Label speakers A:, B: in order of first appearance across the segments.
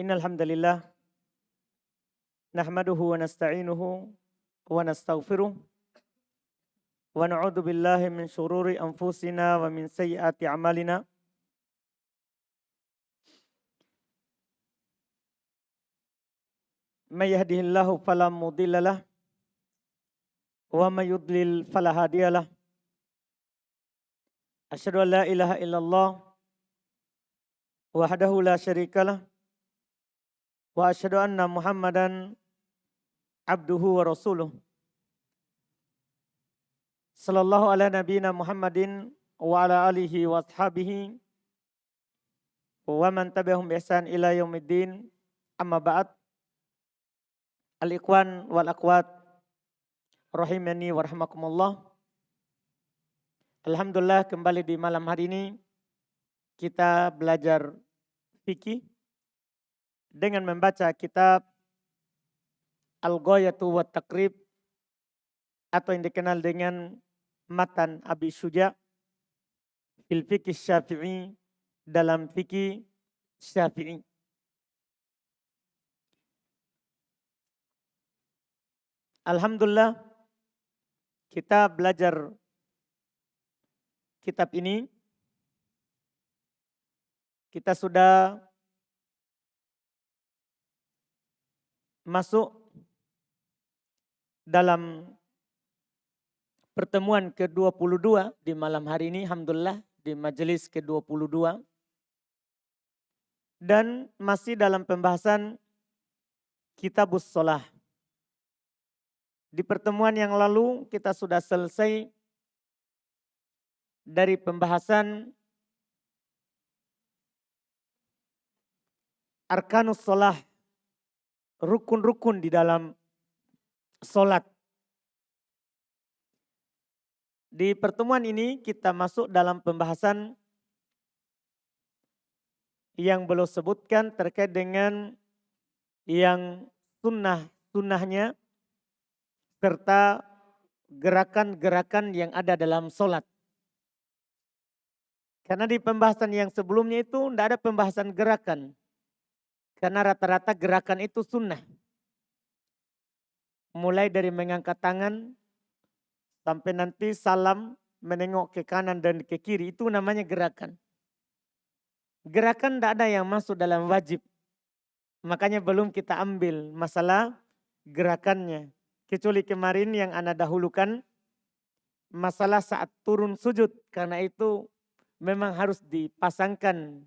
A: Innal hamdalillah nahmaduhu wa nasta'inuhu wa nastaghfiruh wa na'udzu billahi min syururi anfusina wa min sayyiati a'malina. May yahdihillahu fala mudhillalah wa may yudlil fala hadiyalah. Asyhadu an la ilaha illallah wahdahu la syarikalah wa asyhadu anna Muhammadan abduhu wa rasuluh. Sallallahu ala nabiyina Muhammadin wa ala alihi wa ashabihi wa man tabi'ahum bi ihsan ila yaumiddin. Amma ba'd. Al-ikhwan wal akhwat rahimani wa rahimakumullah. Alhamdulillah kembali di malam hari ini kita belajar fikih dengan membaca kitab Al-Ghayatu wa Taqrib atau yang dikenal dengan Matan Abi Syuja fil Fiqh Syafi'i, dalam fikih Syafi'i. Alhamdulillah kita belajar kitab ini. Kita sudah masuk dalam pertemuan ke-22 di malam hari ini, alhamdulillah di majelis ke-22. Dan masih dalam pembahasan Kitabus Shalah. Di pertemuan yang lalu kita sudah selesai dari pembahasan Arkanus Shalah, rukun-rukun di dalam sholat. Di pertemuan ini kita masuk dalam pembahasan yang belum sebutkan terkait dengan yang sunnahnya serta gerakan-gerakan yang ada dalam sholat. Karena di pembahasan yang sebelumnya itu tidak ada pembahasan gerakan. Karena rata-rata gerakan itu sunnah. Mulai dari mengangkat tangan sampai nanti salam, menengok ke kanan dan ke kiri, itu namanya gerakan. Gerakan tidak ada yang masuk dalam wajib. Makanya belum kita ambil masalah gerakannya. Kecuali kemarin yang Anda dahulukan masalah saat turun sujud. Karena itu memang harus dipasangkan.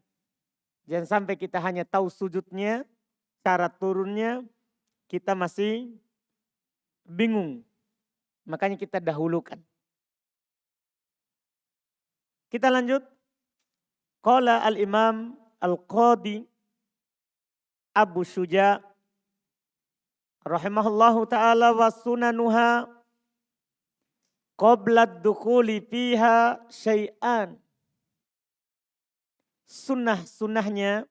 A: Jangan sampai kita hanya tahu sujudnya, cara turunnya, kita masih bingung. Makanya kita dahulukan. Kita lanjut. Qala al-imam al-qadi Abu Syuja rahimahullahu ta'ala wa sunanuha qabla dukhuli fiha syai'an. Sunnah-sunnahnya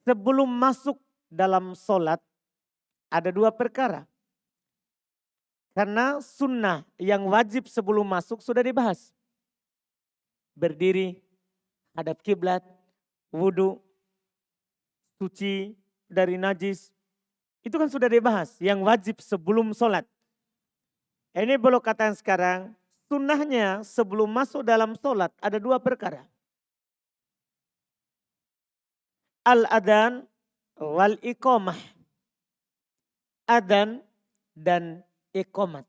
A: sebelum masuk dalam sholat ada dua perkara. Karena sunnah yang wajib sebelum masuk sudah dibahas. Berdiri, hadap kiblat, wudu, suci dari najis. Itu kan sudah dibahas yang wajib sebelum sholat. Ini belum katakan sekarang, sunnahnya sebelum masuk dalam sholat ada dua perkara. Al-adhan wal iqamah. Adhan dan iqamat.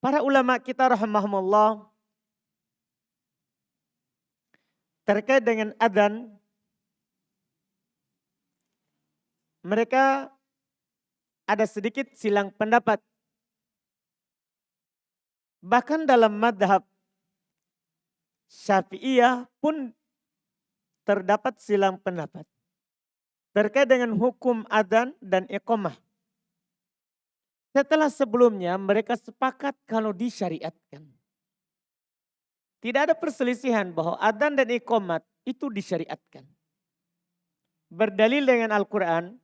A: Para ulama kita rahimahumullah terkait dengan adzan, mereka ada sedikit silang pendapat. Bahkan dalam madhab Syafi'iyah pun terdapat silang pendapat terkait dengan hukum adzan dan iqamah. Setelah sebelumnya mereka sepakat kalau disyariatkan. Tidak ada perselisihan bahwa adzan dan iqamat itu disyariatkan. Berdalil dengan Al-Quran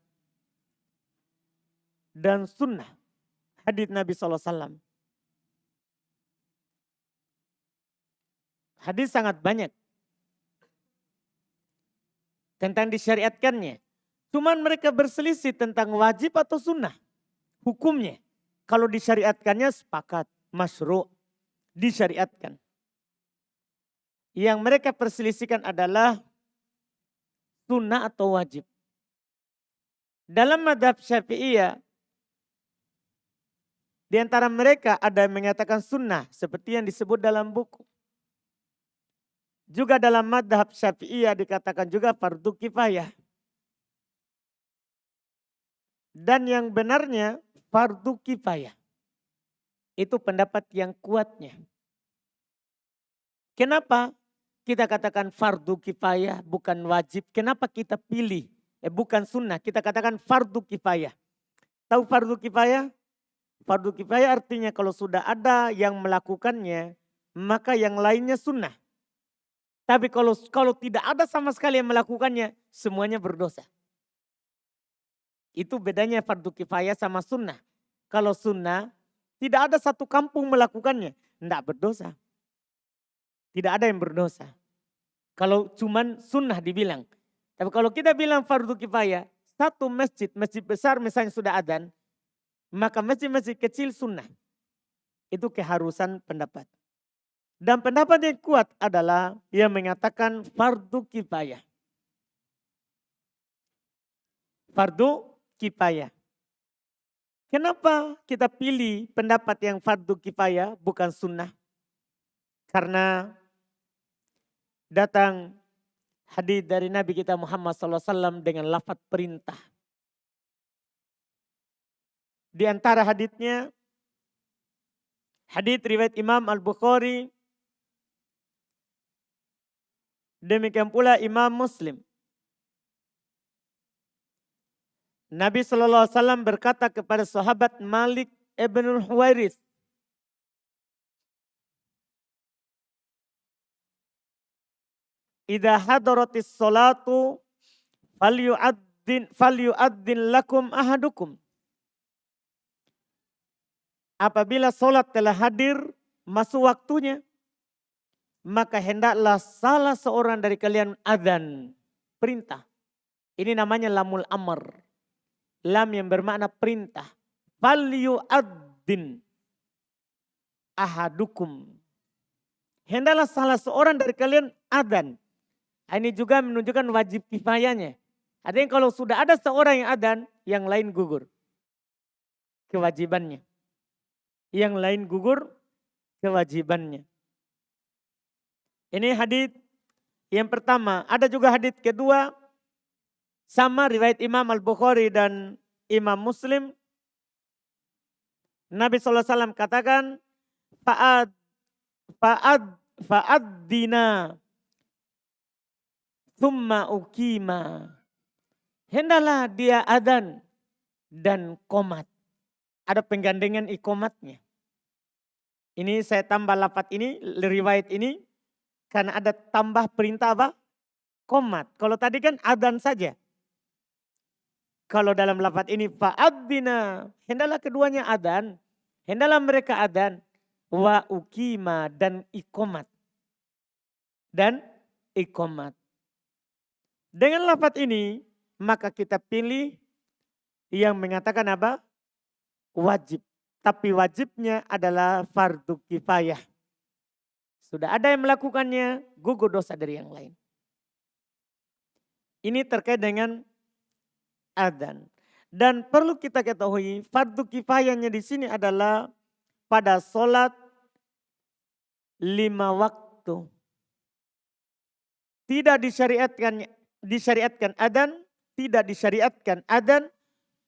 A: dan sunnah hadits Nabi SAW. Hadis sangat banyak. tentang disyariatkannya. Cuman mereka berselisih tentang wajib atau sunnah. Hukumnya. Kalau disyariatkannya sepakat, masyru', disyariatkan. Yang mereka perselisihkan adalah sunnah atau wajib. Dalam madhab Syafi'iyah, di antara mereka ada yang mengatakan sunnah seperti yang disebut dalam buku. Juga dalam madhab Syafi'iyah dikatakan juga fardu kifayah. Dan yang benarnya fardu kifayah. Itu pendapat yang kuatnya. Kenapa kita katakan fardu kifayah bukan wajib? Kenapa kita pilih bukan sunnah, kita katakan fardu kifayah. Tahu fardu kifayah? Fardu kifayah artinya kalau sudah ada yang melakukannya, maka yang lainnya sunnah. Tapi kalau tidak ada sama sekali yang melakukannya, semuanya berdosa. Itu bedanya fardu kifayah sama sunnah. Kalau sunnah, tidak ada satu kampung melakukannya, tidak berdosa. Tidak ada yang berdosa. Kalau cuman sunnah dibilang. Tapi kalau kita bilang fardu kifayah, satu masjid besar misalnya sudah adzan, maka masjid-masjid kecil sunnah. Itu keharusan pendapat. Dan pendapat yang kuat adalah yang mengatakan fardu kifayah. Fardu kifayah. Kenapa kita pilih pendapat yang fardu kifayah bukan sunnah? Karena datang hadis dari Nabi kita Muhammad SAW dengan lafaz perintah. Di antara haditsnya, hadits riwayat Imam Al-Bukhari, demikian pula Imam Muslim. Nabi SAW berkata kepada sahabat Malik ibn Huwairis, "Idza hadaratis salatu falyu'adzin lakum ahadukum." Apabila solat telah hadir, masuk waktunya, maka hendaklah salah seorang dari kalian adzan, perintah. Ini namanya lamul amr. Lam yang bermakna perintah. Falyu'adzin ahadukum. Hendaklah salah seorang dari kalian adzan. Ini juga menunjukkan wajib kifayahnya. Artinya kalau sudah ada seorang yang adzan, yang lain gugur kewajibannya. Yang lain gugur kewajibannya. Ini hadits yang pertama. Ada juga hadits kedua. Sama riwayat Imam Al-Bukhari dan Imam Muslim. Nabi SAW katakan, fa'addina thumma ukima. Hendaklah dia adzan dan qomat. Ada penggandengan ikomatnya. Ini saya tambah lafaz ini, riwayat ini. Karena ada tambah perintah apa? Qomat. Kalau tadi kan adzan saja. Kalau dalam lafaz ini fa'addina, hendaklah keduanya adzan, hendaklah mereka adzan, wa ukima dan iqamat. Dan iqamat. Dengan lafaz ini maka kita pilih yang mengatakan apa? Wajib. Tapi wajibnya adalah fardu kifayah. Sudah ada yang melakukannya, gugur dosa dari yang lain. Ini terkait dengan adzan. Dan perlu kita ketahui fardu kifayahnya di sini adalah pada sholat 5 waktu. Tidak disyariatkan adzan, tidak disyariatkan adzan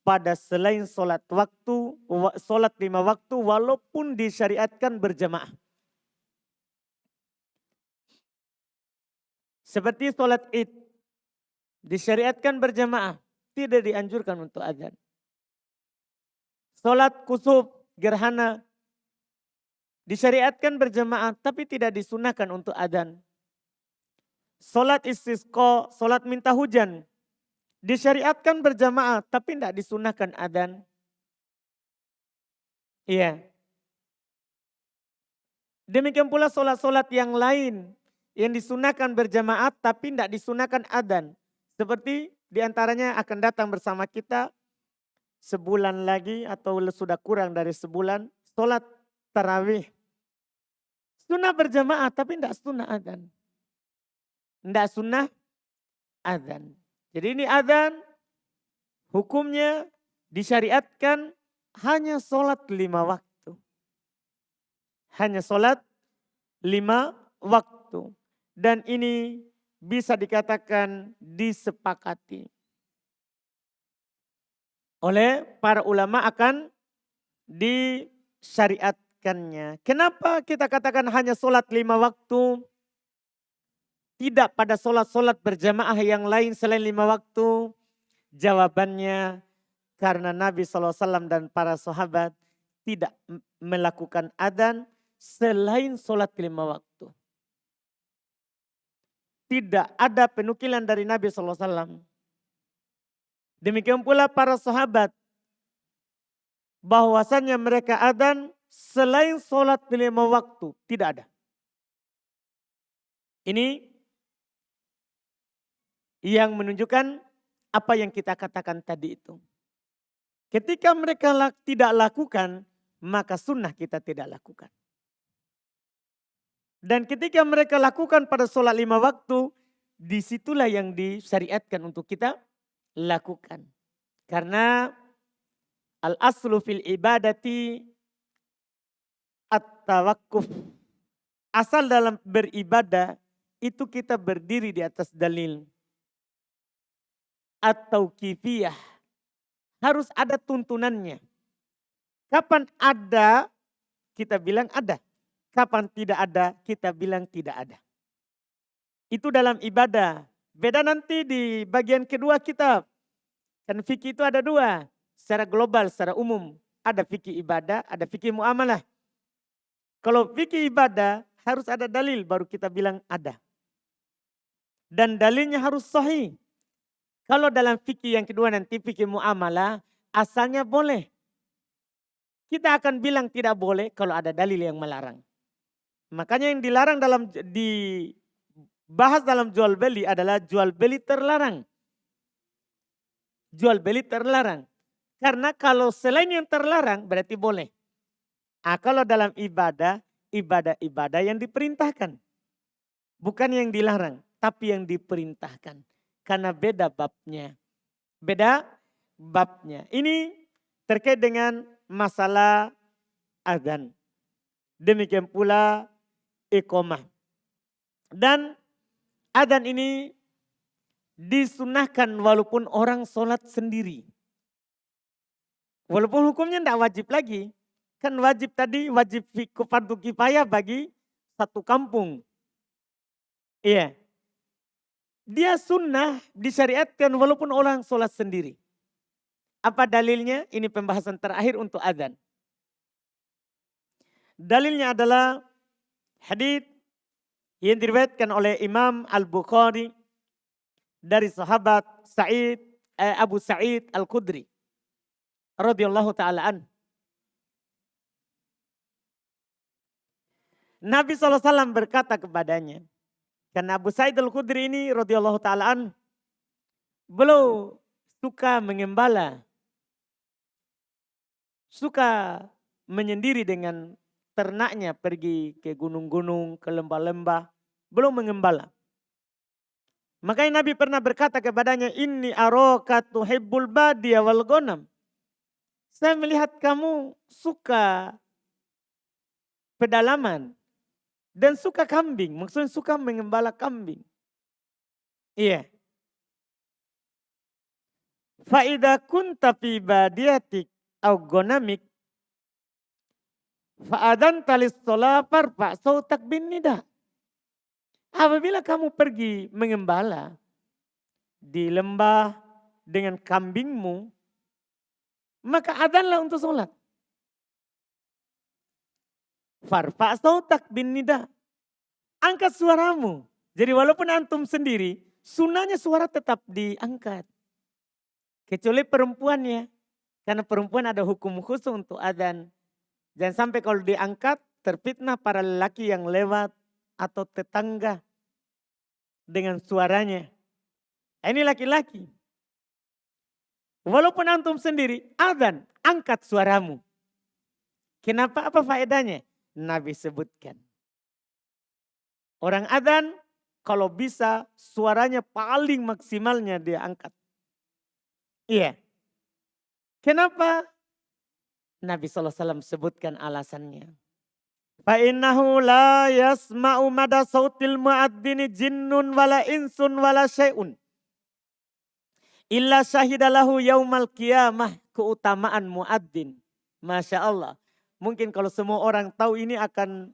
A: pada selain sholat 5 waktu walaupun disyariatkan berjamaah. Seperti sholat Id disyariatkan berjamaah. Tidak dianjurkan untuk adzan. Sholat kusuf, gerhana, disyariatkan berjamaah tapi tidak disunahkan untuk adzan. Sholat istisqa, sholat minta hujan, disyariatkan berjamaah tapi tidak disunahkan adzan. Iya. Demikian pula sholat-sholat yang lain yang disunahkan berjamaah tapi tidak disunahkan adzan. Seperti diantaranya akan datang bersama kita sebulan lagi atau sudah kurang dari sebulan, sholat tarawih. Sunnah berjamaah tapi tidak sunnah adzan. Tidak sunnah adzan. Jadi ini adzan hukumnya disyariatkan hanya sholat 5 waktu. Hanya sholat 5 waktu. Dan ini bisa dikatakan disepakati oleh para ulama akan disyariatkannya. Kenapa kita katakan hanya sholat 5 waktu? Tidak pada sholat-sholat berjamaah yang lain selain 5 waktu? Jawabannya karena Nabi SAW dan para sahabat tidak melakukan adzan selain sholat 5 waktu. Tidak ada penukilan dari Nabi SAW. Demikian pula para sahabat bahwasannya mereka adzan selain sholat 5 waktu. Tidak ada. Ini yang menunjukkan apa yang kita katakan tadi itu. Ketika mereka tidak lakukan, maka sunnah kita tidak lakukan. Dan ketika mereka lakukan pada sholat 5 waktu, disitulah yang disyariatkan untuk kita lakukan. Karena al-aslu fil ibadati at-tawakkuf. Asal dalam beribadah itu kita berdiri di atas dalil. Atau kifiyah. Harus ada tuntunannya. Kapan ada, kita bilang ada. Kapan tidak ada, kita bilang tidak ada. Itu dalam ibadah. Beda nanti di bagian kedua kitab. Kan fikih itu ada 2. Secara global, secara umum. Ada fikih ibadah, ada fikih muamalah. Kalau fikih ibadah harus ada dalil baru kita bilang ada. Dan dalilnya harus sahih. Kalau dalam fikih yang kedua nanti fikih muamalah asalnya boleh. Kita akan bilang tidak boleh kalau ada dalil yang melarang. Makanya yang dilarang dibahas dalam jual beli adalah jual beli terlarang. Jual beli terlarang. Karena kalau selain yang terlarang berarti boleh. Kalau dalam ibadah, ibadah yang diperintahkan. Bukan yang dilarang, tapi yang diperintahkan. Karena beda babnya. Beda babnya. Ini terkait dengan masalah adzan. Demikian pula iqamah. Dan adzan ini disunahkan walaupun orang sholat sendiri. Walaupun hukumnya tidak wajib lagi. Kan wajib tadi, wajib fardu kifayah bagi satu kampung. Iya. Dia sunnah disyariatkan walaupun orang sholat sendiri. Apa dalilnya? Ini pembahasan terakhir untuk adzan. Dalilnya adalah hadits yang diriwayatkan oleh Imam Al-Bukhari dari sahabat Abu Sa'id Al-Khudri radhiyallahu taala an. Nabi SAW berkata kepadanya, karena Abu Sa'id Al-Khudri ini radhiyallahu taala an beliau suka mengembala, suka menyendiri dengan ternaknya pergi ke gunung-gunung, ke lembah-lembah, beliau mengembala. Makanya Nabi pernah berkata kepadanya, inni araka tuhibbul badiya wal ghanam. Saya melihat kamu suka pedalaman dan suka kambing. Maksudnya suka mengembala kambing. Iya. Fa idza kunta fi badiyatik aw ghanamik fa adanta lis-shalah farfa sautak bin nida. Apabila kamu pergi mengembala di lembah dengan kambingmu, maka adzanlah untuk sholat. Farfa sautak bin nida. Angkat suaramu. Jadi walaupun antum sendiri, sunnahnya suara tetap diangkat. Kecuali perempuannya. Karena perempuan ada hukum khusus untuk adzan. Jangan sampai kalau diangkat terfitnah para lelaki yang lewat atau tetangga dengan suaranya. Ini laki-laki. Walaupun antum sendiri, adzan, angkat suaramu. Kenapa? Apa faedahnya? Nabi sebutkan. Orang adzan kalau bisa suaranya paling maksimalnya dia angkat. Iya. Kenapa? Nabi SAW sebutkan alasannya. Fa'innahu la yasma'u mada sautil mu'adzini jinnun wala insun wala syai'un. Illa syahidalahu yaumal qiyamah, keutamaan muadzin. Masya Allah. Mungkin kalau semua orang tahu ini akan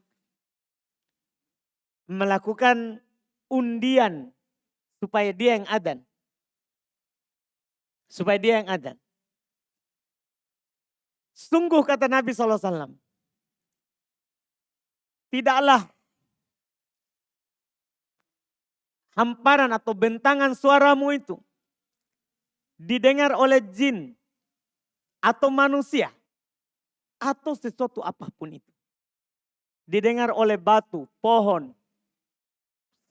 A: melakukan undian supaya dia yang adzan. Supaya dia yang adzan. Sungguh kata Nabi SAW. Tidaklah hamparan atau bentangan suaramu itu didengar oleh jin atau manusia atau sesuatu apapun itu. Didengar oleh batu, pohon.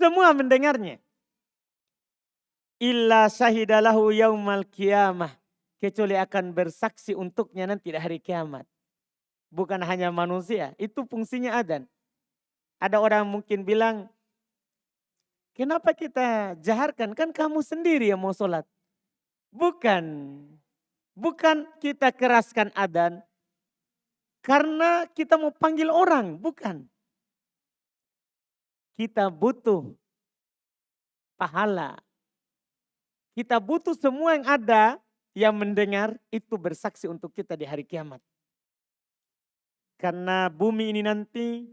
A: Semua mendengarnya. Illa syahidalahu yaumal qiyamah. Kecuali akan bersaksi untuknya nanti di hari kiamat. Bukan hanya manusia, itu fungsinya adzan. Ada orang mungkin bilang, kenapa kita jaharkan? Kan kamu sendiri yang mau sholat. Bukan. Bukan kita keraskan adzan karena kita mau panggil orang. Bukan. Kita butuh pahala. Kita butuh semua yang ada yang mendengar itu bersaksi untuk kita di hari kiamat. Karena bumi ini nanti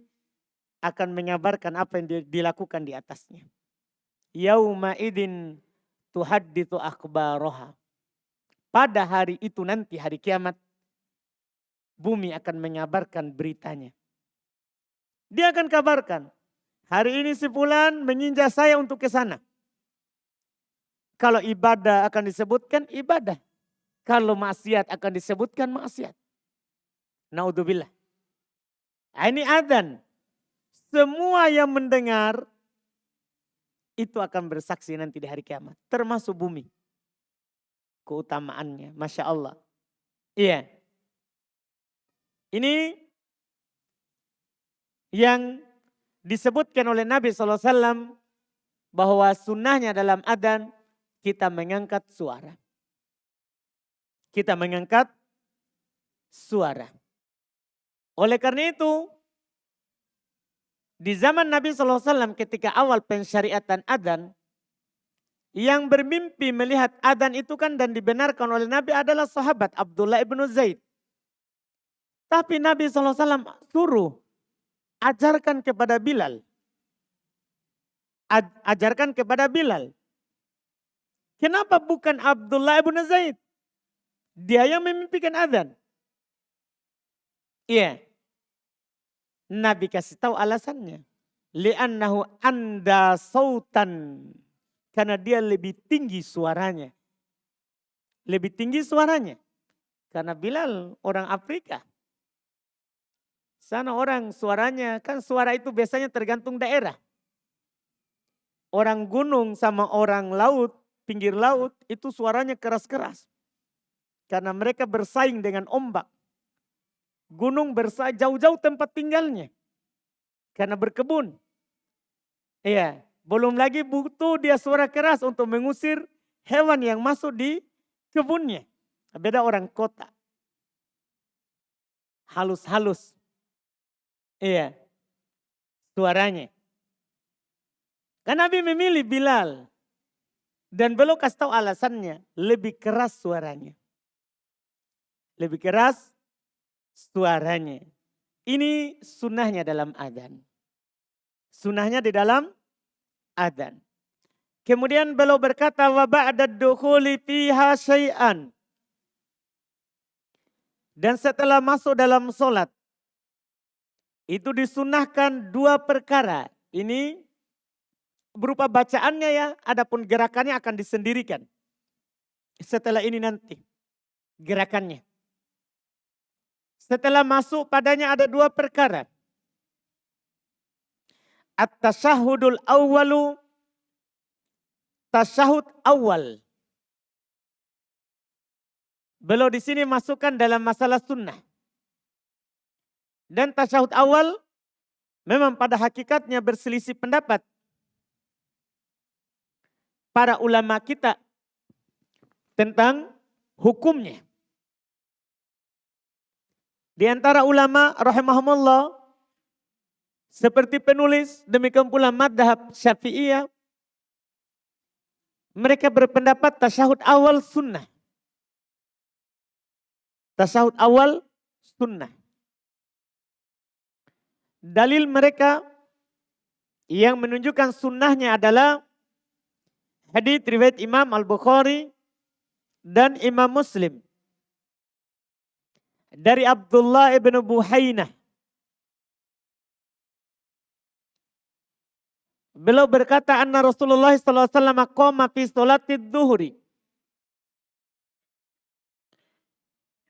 A: akan mengabarkan apa yang dilakukan di atasnya. Yauma idin tuhadditsu akhbaraha. Pada hari itu nanti hari kiamat, bumi akan mengabarkan beritanya. Dia akan kabarkan, hari ini si fulan menginjak saya untuk ke sana. Kalau ibadah akan disebutkan ibadah. Kalau maksiat akan disebutkan maksiat. Naudzubillah. Ini adzan. Semua yang mendengar itu akan bersaksi nanti di hari kiamat. Termasuk bumi. Keutamaannya. Masya Allah. Iya. Ini yang disebutkan oleh Nabi SAW bahwa sunnahnya dalam adzan kita mengangkat suara. Kita mengangkat suara. Oleh karena itu, di zaman Nabi SAW ketika awal pensyariatan adzan, yang bermimpi melihat adzan itu kan dan dibenarkan oleh Nabi adalah sahabat Abdullah ibn Zaid. Tapi Nabi SAW suruh ajarkan kepada Bilal. Ajarkan kepada Bilal. Kenapa bukan Abdullah ibn Zaid? Dia yang memimpikan adzan. Iya. Nabi kasih tahu alasannya. Li'annahu anda sautan. Karena dia lebih tinggi suaranya. Lebih tinggi suaranya. Karena Bilal orang Afrika. Sana orang suaranya, kan suara itu biasanya tergantung daerah. Orang gunung sama orang laut, pinggir laut itu suaranya keras-keras. Karena mereka bersaing dengan ombak. Gunung bersaing jauh-jauh tempat tinggalnya. Karena berkebun. Iya, belum lagi butuh dia suara keras untuk mengusir hewan yang masuk di kebunnya. Beda orang kota. Halus-halus. Iya, suaranya. Kan Nabi memilih Bilal. Dan belum kasih tahu alasannya. Lebih keras suaranya. Lebih keras suaranya. Ini sunnahnya dalam adzan. Sunnahnya di dalam adzan. Kemudian beliau berkata wa ba'da dukhuli fiha syai'an. Dan setelah masuk dalam solat. Itu disunnahkan dua perkara. Ini berupa bacaannya ya. Adapun gerakannya akan disendirikan. Setelah ini nanti. Gerakannya. Setelah masuk padanya ada dua perkara. At-tasyahudul awwalu. tasyahud awal. Beliau di sini masukkan dalam masalah sunnah. Dan tasyahud awal memang pada hakikatnya berselisih pendapat para ulama kita tentang hukumnya. Di antara ulama rahimahumullah seperti penulis, demikian pula madhab Syafi'iyah, mereka berpendapat tasyahud awal sunnah. Tasyahud awal sunnah. Dalil mereka yang menunjukkan sunnahnya adalah hadits riwayat Imam Al-Bukhari dan Imam Muslim dari Abdullah ibn Buhainah. Beliau berkata, anna Rasulullah sallallahu alaihi wasallam qama fi sholatid dhuhri.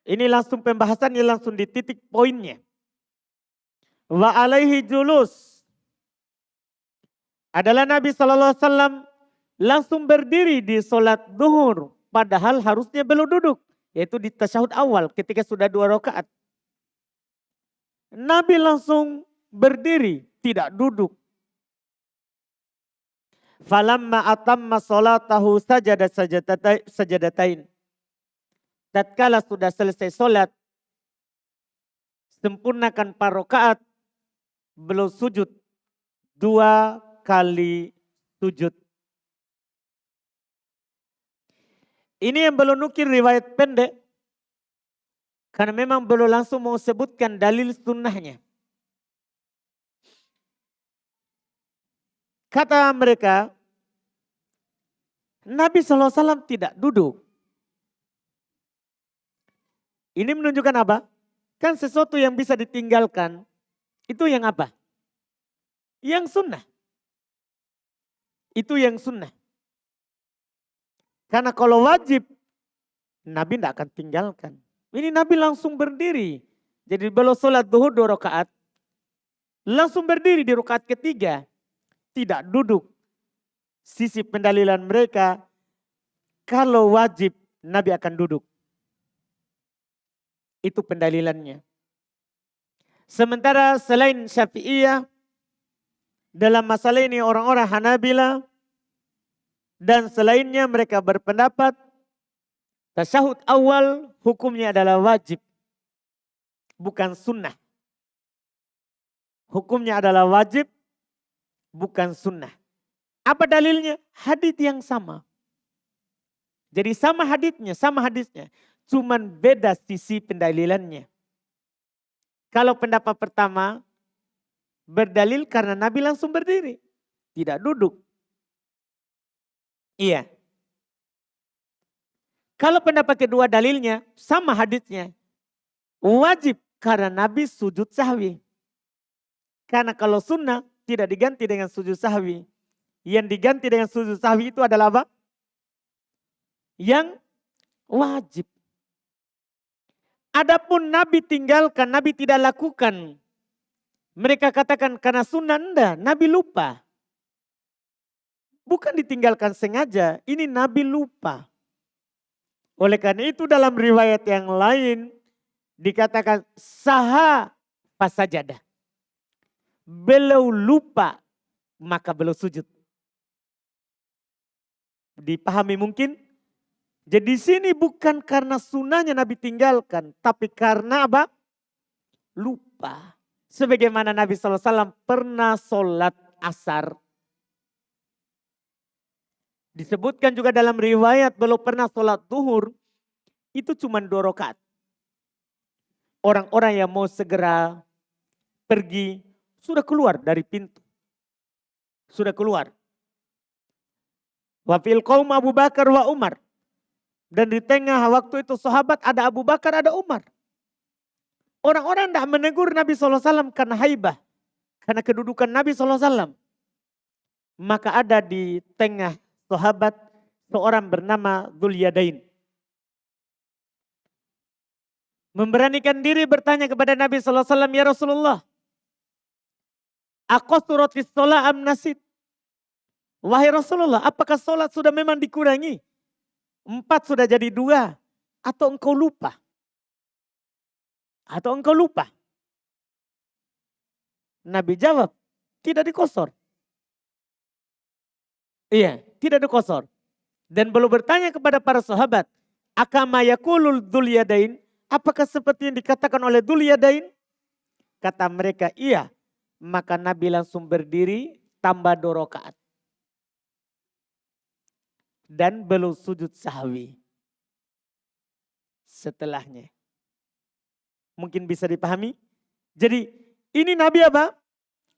A: Ini langsung pembahasannya, langsung di titik poinnya. Wa alaihi julus. Adalah Nabi sallallahu alaihi wasallam langsung berdiri di sholat duhur. Padahal harusnya beliau duduk. Yaitu di tasyahud awal ketika sudah 2 rakaat. Nabi langsung berdiri, tidak duduk. Falamma atamma sholatahu sajadatain. Tatkala sudah selesai sholat, sempurnakan 4 rakaat, beliau sujud 2 kali sujud. Ini yang beliau nukil riwayat pendek, karena memang beliau langsung mau sebutkan dalil sunnahnya. Kata mereka, Nabi SAW tidak duduk. Ini menunjukkan apa? Kan sesuatu yang bisa ditinggalkan, itu yang apa? Yang sunnah. Itu yang sunnah. Karena kalau wajib, Nabi tidak akan tinggalkan. Ini Nabi langsung berdiri. Jadi beliau sholat duhur 2 rakaat, langsung berdiri di rakaat ketiga. Tidak duduk. Sisi pendalilan mereka, kalau wajib Nabi akan duduk. Itu pendalilannya. Sementara selain Syafi'iyah, dalam masalah ini orang-orang Hanabilah dan selainnya mereka berpendapat tasyahud awal hukumnya adalah wajib, bukan sunnah. Hukumnya adalah wajib, bukan sunnah. Apa dalilnya? Hadits yang sama. Jadi sama hadisnya, cuman beda sisi pendalilannya. Kalau pendapat pertama berdalil karena Nabi langsung berdiri, tidak duduk. Iya. Kalau pendapat kedua dalilnya sama hadisnya, wajib karena Nabi sujud sahwi. Karena kalau sunnah tidak diganti dengan sujud sahwi. Yang diganti dengan sujud sahwi itu adalah apa? Yang wajib. Adapun Nabi tinggalkan, Nabi tidak lakukan. Mereka katakan karena sunnah, enggak, Nabi lupa. Bukan ditinggalkan sengaja, ini Nabi lupa. Oleh karena itu dalam riwayat yang lain dikatakan saha fasajadah. Beliau lupa maka beliau sujud. Dipahami mungkin? Jadi sini bukan karena sunnahnya Nabi tinggalkan, tapi karena apa? Lupa. Sebagaimana Nabi SAW pernah sholat asar. Disebutkan juga dalam riwayat beliau pernah sholat duhur, itu cuma 2 rakaat. Orang-orang yang mau segera pergi, sudah keluar dari pintu. Sudah keluar. Wa fil qaum Abu Bakar wa Umar. Dan di tengah waktu itu sahabat ada Abu Bakar, ada Umar. Orang-orang tidak menegur Nabi SAW karena haibah. Karena kedudukan Nabi SAW. Maka ada di tengah sahabat seorang bernama Dzul Yadain. Memberanikan diri bertanya kepada Nabi SAW, ya Rasulullah. Aqasuratis sholah am nasid. Wahai Rasulullah, apakah sholat sudah memang dikurangi? 4 sudah jadi 2. Atau engkau lupa? Atau engkau lupa? Nabi jawab, tidak dikosor. Iya, tidak dikosor. Dan belum bertanya kepada para sahabat, akama yakulul dzul yadain, apakah seperti yang dikatakan oleh dzul yadain? Kata mereka, iya. Maka Nabi langsung berdiri tambah 2 rakaat. Dan belum sujud sahwi setelahnya. Mungkin bisa dipahami? Jadi ini Nabi apa?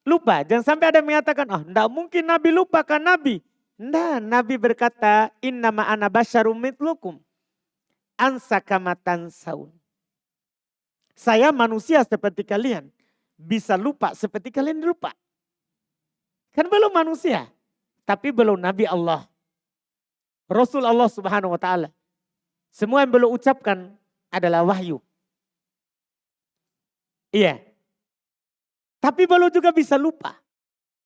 A: Lupa. Jangan sampai ada yang mengatakan, oh enggak mungkin Nabi lupa kan Nabi. Nah, Nabi berkata, innama ana basyarum mitlukum. Ansa kama tansaun. Saya manusia seperti kalian. Bisa lupa seperti kalian lupa. Kan belum manusia. Tapi belum Nabi Allah. Rasul Allah subhanahu wa ta'ala. Semua yang belum ucapkan adalah wahyu. Iya. Tapi belum juga bisa lupa.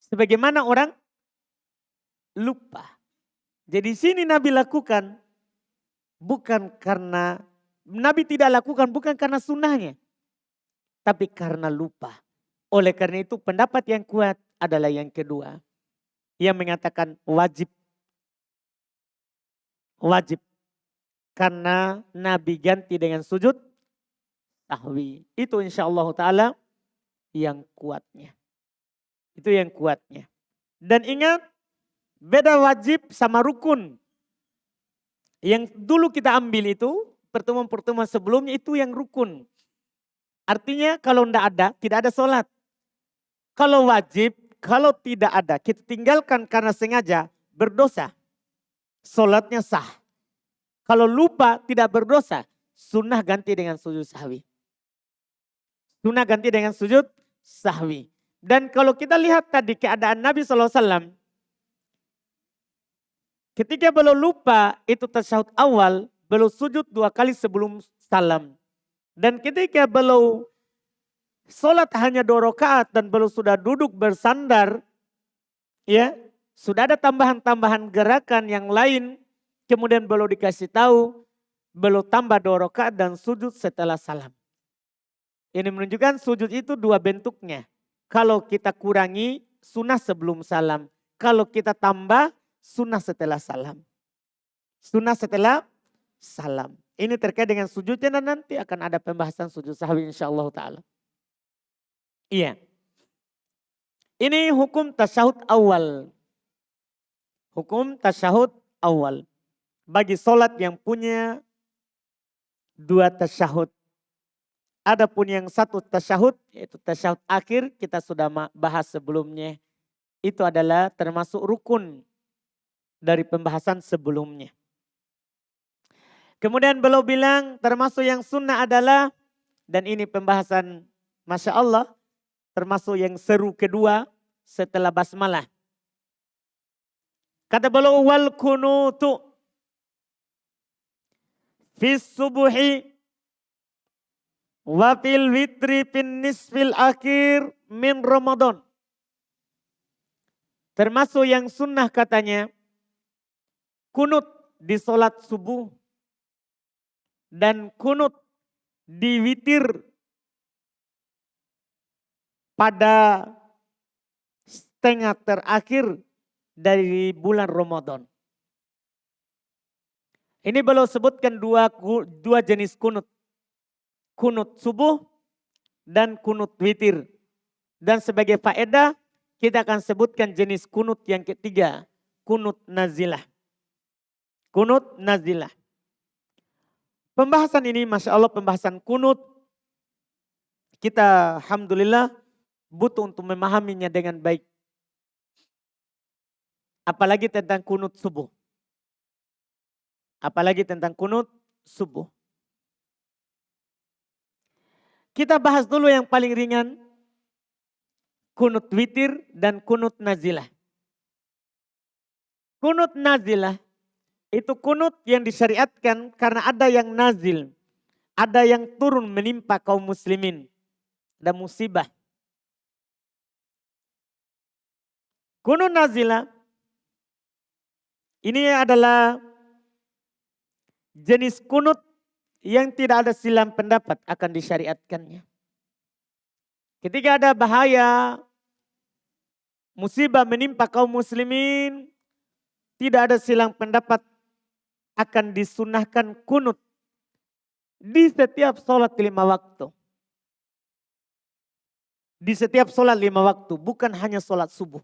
A: Sebagaimana orang lupa. Jadi sini Nabi lakukan bukan karena, Nabi tidak lakukan bukan karena sunnahnya. Tapi karena lupa. Oleh karena itu pendapat yang kuat adalah yang kedua. Yang mengatakan wajib. Wajib. Karena Nabi ganti dengan sujud sahwi. Itu insya Allah ta'ala yang kuatnya. Itu yang kuatnya. Dan ingat, beda wajib sama rukun. Yang dulu kita ambil itu, pertemuan-pertemuan sebelumnya itu yang rukun. Artinya kalau tidak ada sholat. Kalau wajib, kalau tidak ada, kita tinggalkan karena sengaja, berdosa. Sholatnya sah. Kalau lupa tidak berdosa, sunnah ganti dengan sujud sahwi. Sunnah ganti dengan sujud sahwi. Dan kalau kita lihat tadi keadaan Nabi SAW, ketika beliau lupa itu tasyahud awal, beliau sujud 2 kali sebelum salam. Dan ketika beliau sholat hanya 2 rakaat dan beliau sudah duduk bersandar, ya sudah ada tambahan-tambahan gerakan yang lain. Kemudian beliau dikasih tahu, beliau tambah 2 rakaat dan sujud setelah salam. Ini menunjukkan sujud itu 2 bentuknya. Kalau kita kurangi sunnah sebelum salam. Kalau kita tambah sunnah setelah salam. Sunnah setelah salam. Ini terkait dengan sujudnya dan nanti akan ada pembahasan sujud sahwi insyaAllah ta'ala. Iya. Ini hukum tasyahud awal. Hukum tasyahud awal. Bagi sholat yang punya 2 tasyahud. Adapun yang 1 tasyahud, yaitu tasyahud akhir, kita sudah bahas sebelumnya. Itu adalah termasuk rukun dari pembahasan sebelumnya. Kemudian beliau bilang termasuk yang sunnah adalah, dan ini pembahasan Masya Allah, termasuk yang seru kedua setelah basmalah. Kata beliau wal kunutu fis subuhi wa fil witri fin nisfil akhir min Ramadan. Termasuk yang sunnah katanya kunut di sholat subuh dan kunut di witir pada setengah terakhir dari bulan Ramadan. Ini beliau sebutkan dua jenis kunut. Kunut subuh dan kunut witir. Dan sebagai faedah kita akan sebutkan jenis kunut yang ketiga. Kunut nazilah. Kunut nazilah. Pembahasan ini Masya Allah pembahasan kunut. Kita alhamdulillah butuh untuk memahaminya dengan baik. Apalagi tentang kunut subuh. Apalagi tentang kunut subuh. Kita bahas dulu yang paling ringan. Kunut witir dan kunut nazilah. Kunut nazilah itu kunut yang disyariatkan karena ada yang nazil. Ada yang turun menimpa kaum muslimin. Ada musibah. Kunut nazilah Ini adalah jenis kunut yang tidak ada silang pendapat akan disyariatkannya. Ketika ada bahaya, musibah menimpa kaum muslimin, tidak ada silang pendapat akan disunahkan kunut di setiap sholat 5 waktu. Di setiap sholat 5 waktu, bukan hanya sholat subuh.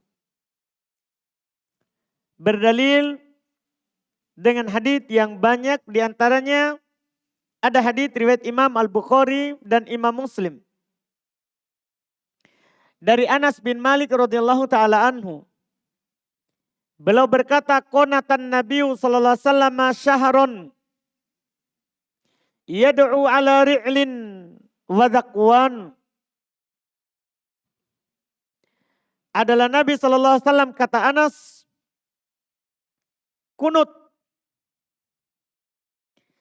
A: Berdalil dengan hadits yang banyak, diantaranya ada hadits riwayat Imam Al-Bukhari dan Imam Muslim. Dari Anas bin Malik radhiyallahu taala anhu. Beliau berkata, qanatan Nabi sallallahu alaihi wasallam syahron yad'u ala ri'lin wa dhaqwan. Adalah Nabi sallallahu alaihi wasallam, kata Anas, kunut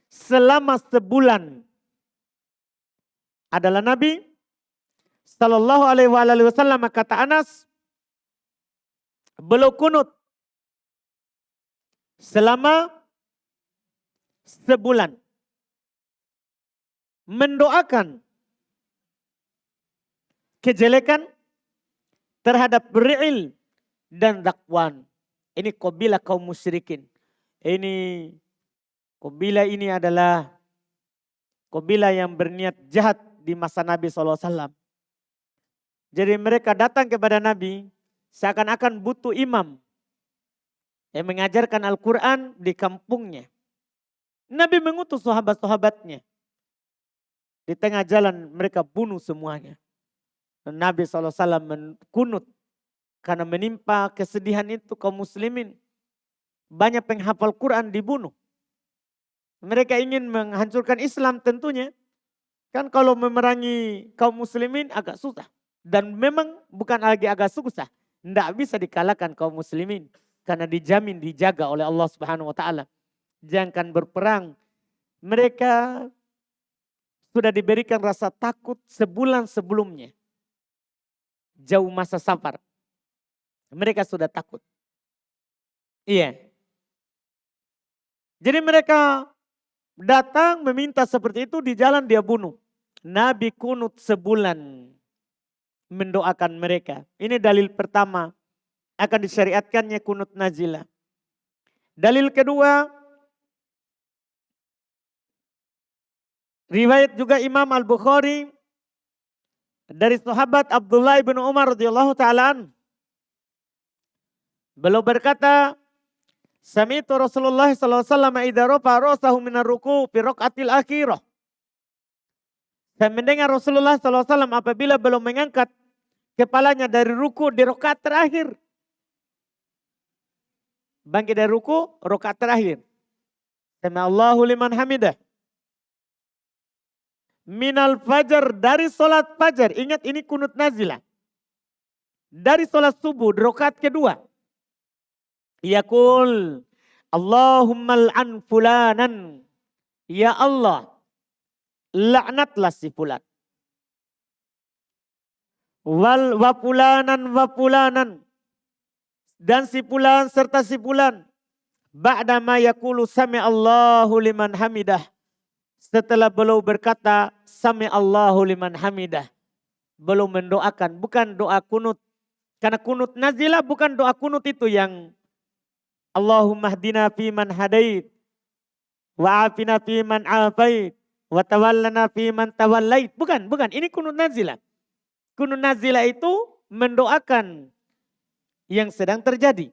A: selama sebulan. Adalah Nabi sallallahu alaihi wasallam, kata Anas, beliau kunut selama sebulan. Mendoakan kejelekan terhadap Ri'il dan Dhaqwan. Ini kabilah kaum musyrikin. Kabilah ini adalah kabilah yang berniat jahat di masa Nabi SAW. Jadi mereka datang kepada Nabi seakan-akan butuh imam yang mengajarkan Al-Quran di kampungnya. Nabi mengutus sahabat-sahabatnya. Di tengah jalan mereka bunuh semuanya. Dan Nabi SAW menkunut karena menimpa kesedihan itu kaum muslimin. Banyak penghafal Quran dibunuh. Mereka ingin menghancurkan Islam tentunya. Kan kalau memerangi kaum muslimin agak susah. Dan memang bukan lagi agak susah. Tidak bisa dikalahkan kaum muslimin. Karena dijamin, dijaga oleh Allah Subhanahu wa ta'ala. Jangan berperang. Mereka sudah diberikan rasa takut sebulan sebelumnya. Jauh masa safar. Mereka sudah takut. Iya. Jadi mereka datang meminta seperti itu, di jalan dia bunuh. Nabi kunut sebulan mendoakan mereka. Ini dalil pertama akan disyariatkannya kunut nazilah. Dalil kedua, riwayat juga Imam Al-Bukhari dari sahabat Abdullah bin Umar radhiyallahu ta'ala. Beliau berkata, sami'tu Rasulullah sallallahu alaihi wasallam idza rafa'a ra'sahu minar ruku' fi raq'atil akhirah. Saya mendengar Rasulullah sallallahu alaihi wasallam apabila beliau mengangkat kepalanya dari ruku' di rakaat terakhir. Bangkit dari ruku', rakaat terakhir. Sami Allahu liman hamidah. Minal fajar, dari solat fajar. Ingat ini kunut nazilah. Dari solat subuh, di rakaat kedua. Yaqul Allahumma al'an fulanan. Ya Allah, laknatlah si fulan. Wa fulanan. Dan si fulan serta si fulan. Ba'dama yaqulu sami Allahu liman hamidah. Setelah beliau berkata sami Allahu liman hamidah. Beliau mendoakan, bukan doa kunut. Karena kunut nazilah bukan doa kunut itu yang Allahumma hdina fi man hadait. Wa afina fi man afait. Wa tawallana fi man tawallait. Bukan. Ini kunut nazilah. Kunut nazilah itu mendoakan yang sedang terjadi.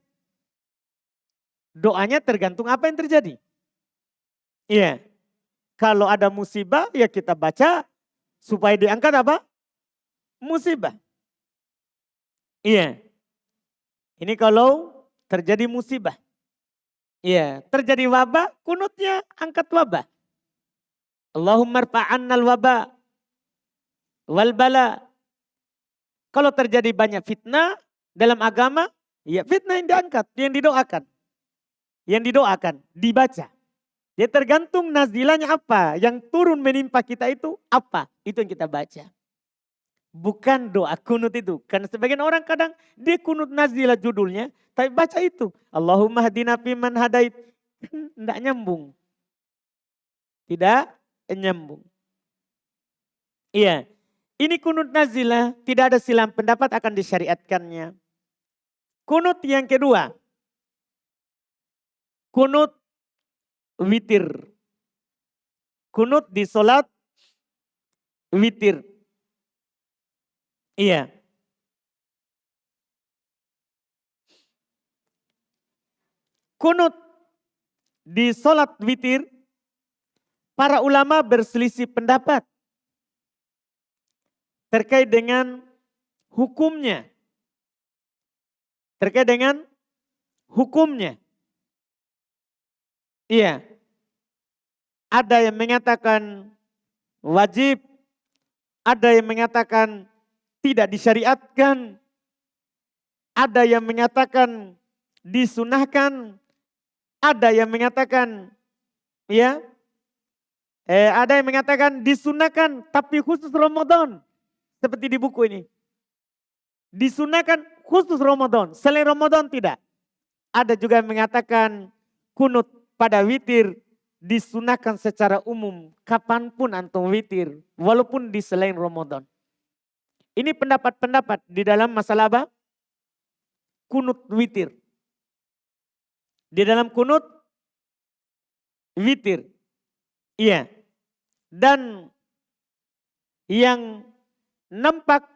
A: Doanya tergantung apa yang terjadi. Iya. Kalau ada musibah ya kita baca supaya diangkat apa? Musibah. Iya. Ini kalau terjadi musibah. Iya, terjadi wabah, kunutnya angkat wabah. Allahumma rfa'annal wabah wal bala. Kalau terjadi banyak fitnah dalam agama, ya fitnah yang diangkat, yang didoakan. Yang didoakan, dibaca. Ya tergantung nazilahnya apa, yang turun menimpa kita itu apa, itu yang kita baca. Bukan doa kunut itu. Karena sebagian orang kadang dia kunut nazilah judulnya. Tapi baca itu. Allahumma hadina fiman hadait. Tidak nyambung. Tidak nyambung. Iya. Ini kunut nazilah. Tidak ada silam pendapat akan disyariatkannya. Kunut yang kedua. Kunut witir. Kunut di sholat witir. Iya. Kunut di sholat witir, para ulama berselisih pendapat terkait dengan hukumnya. Terkait dengan hukumnya. Iya. Ada yang mengatakan wajib, ada yang mengatakan tidak disyariatkan, ada yang mengatakan disunahkan, ada yang mengatakan ya, ada yang mengatakan disunahkan tapi khusus Ramadan, seperti di buku ini. Disunahkan khusus Ramadan, selain Ramadan tidak. Ada juga yang mengatakan kunut pada witir disunahkan secara umum, kapanpun antum witir, walaupun di selain Ramadan. Ini pendapat-pendapat di dalam masalah apa? Kunut witir. Di dalam kunut witir. Iya. Dan yang nampak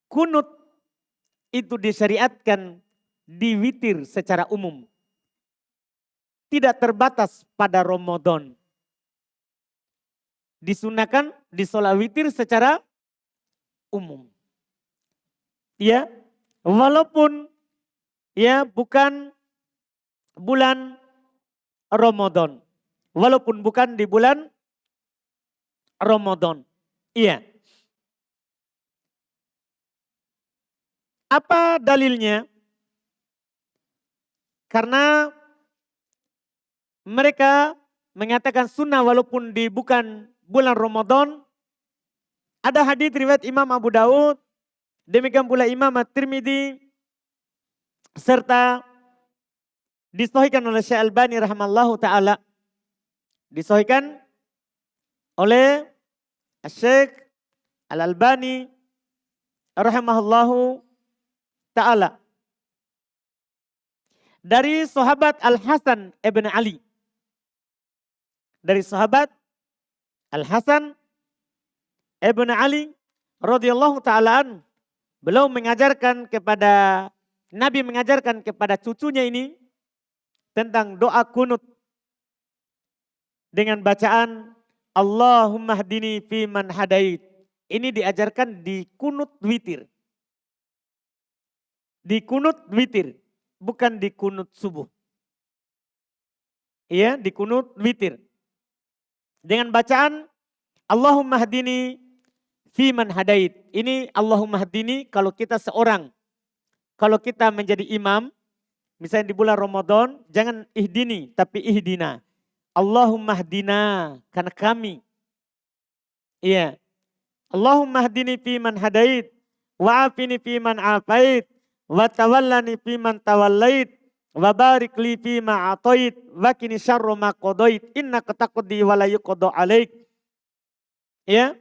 A: kunut itu disyariatkan di witir secara umum. Tidak terbatas pada Ramadan. Disunahkan di sholat witir secara umum. Ya, walaupun ya bukan bulan Ramadan. Walaupun bukan di bulan Ramadan. Iya. Apa dalilnya? Karena mereka mengatakan sunnah walaupun di bukan bulan Ramadan. Ada hadis riwayat Imam Abu Daud, demikian pula Imam At-Tirmidzi, serta disahihkan oleh Syekh Albani rahimallahu taala. Disahihkan oleh Syekh Al-Albani rahimahullahu taala. Dari sahabat Al-Hasan ibn Ali. Dari sahabat Al-Hasan ibn Ali radhiyallahu ta'ala, beliau mengajarkan kepada, Nabi mengajarkan kepada cucunya ini tentang doa kunut dengan bacaan Allahumma hdini fi man hadait. Ini diajarkan di kunut witir. Di kunut witir, bukan di kunut subuh. Iya, di kunut witir. Dengan bacaan Allahumma hdini fi man hadait. Ini Allahumma hdini kalau kita seorang. Kalau kita menjadi imam, misalnya di bulan Ramadan, jangan ihdini tapi ihdina. Allahumma hdina, karena kami. Iya. Allahumma hdini fi man hadait, wa afini fi man afait, wa tawallani fi man tawallait, wa barik li fi ma atait, wa kini syarru ma qadait, innaka taqdi wa la yuqda alaik. Ya.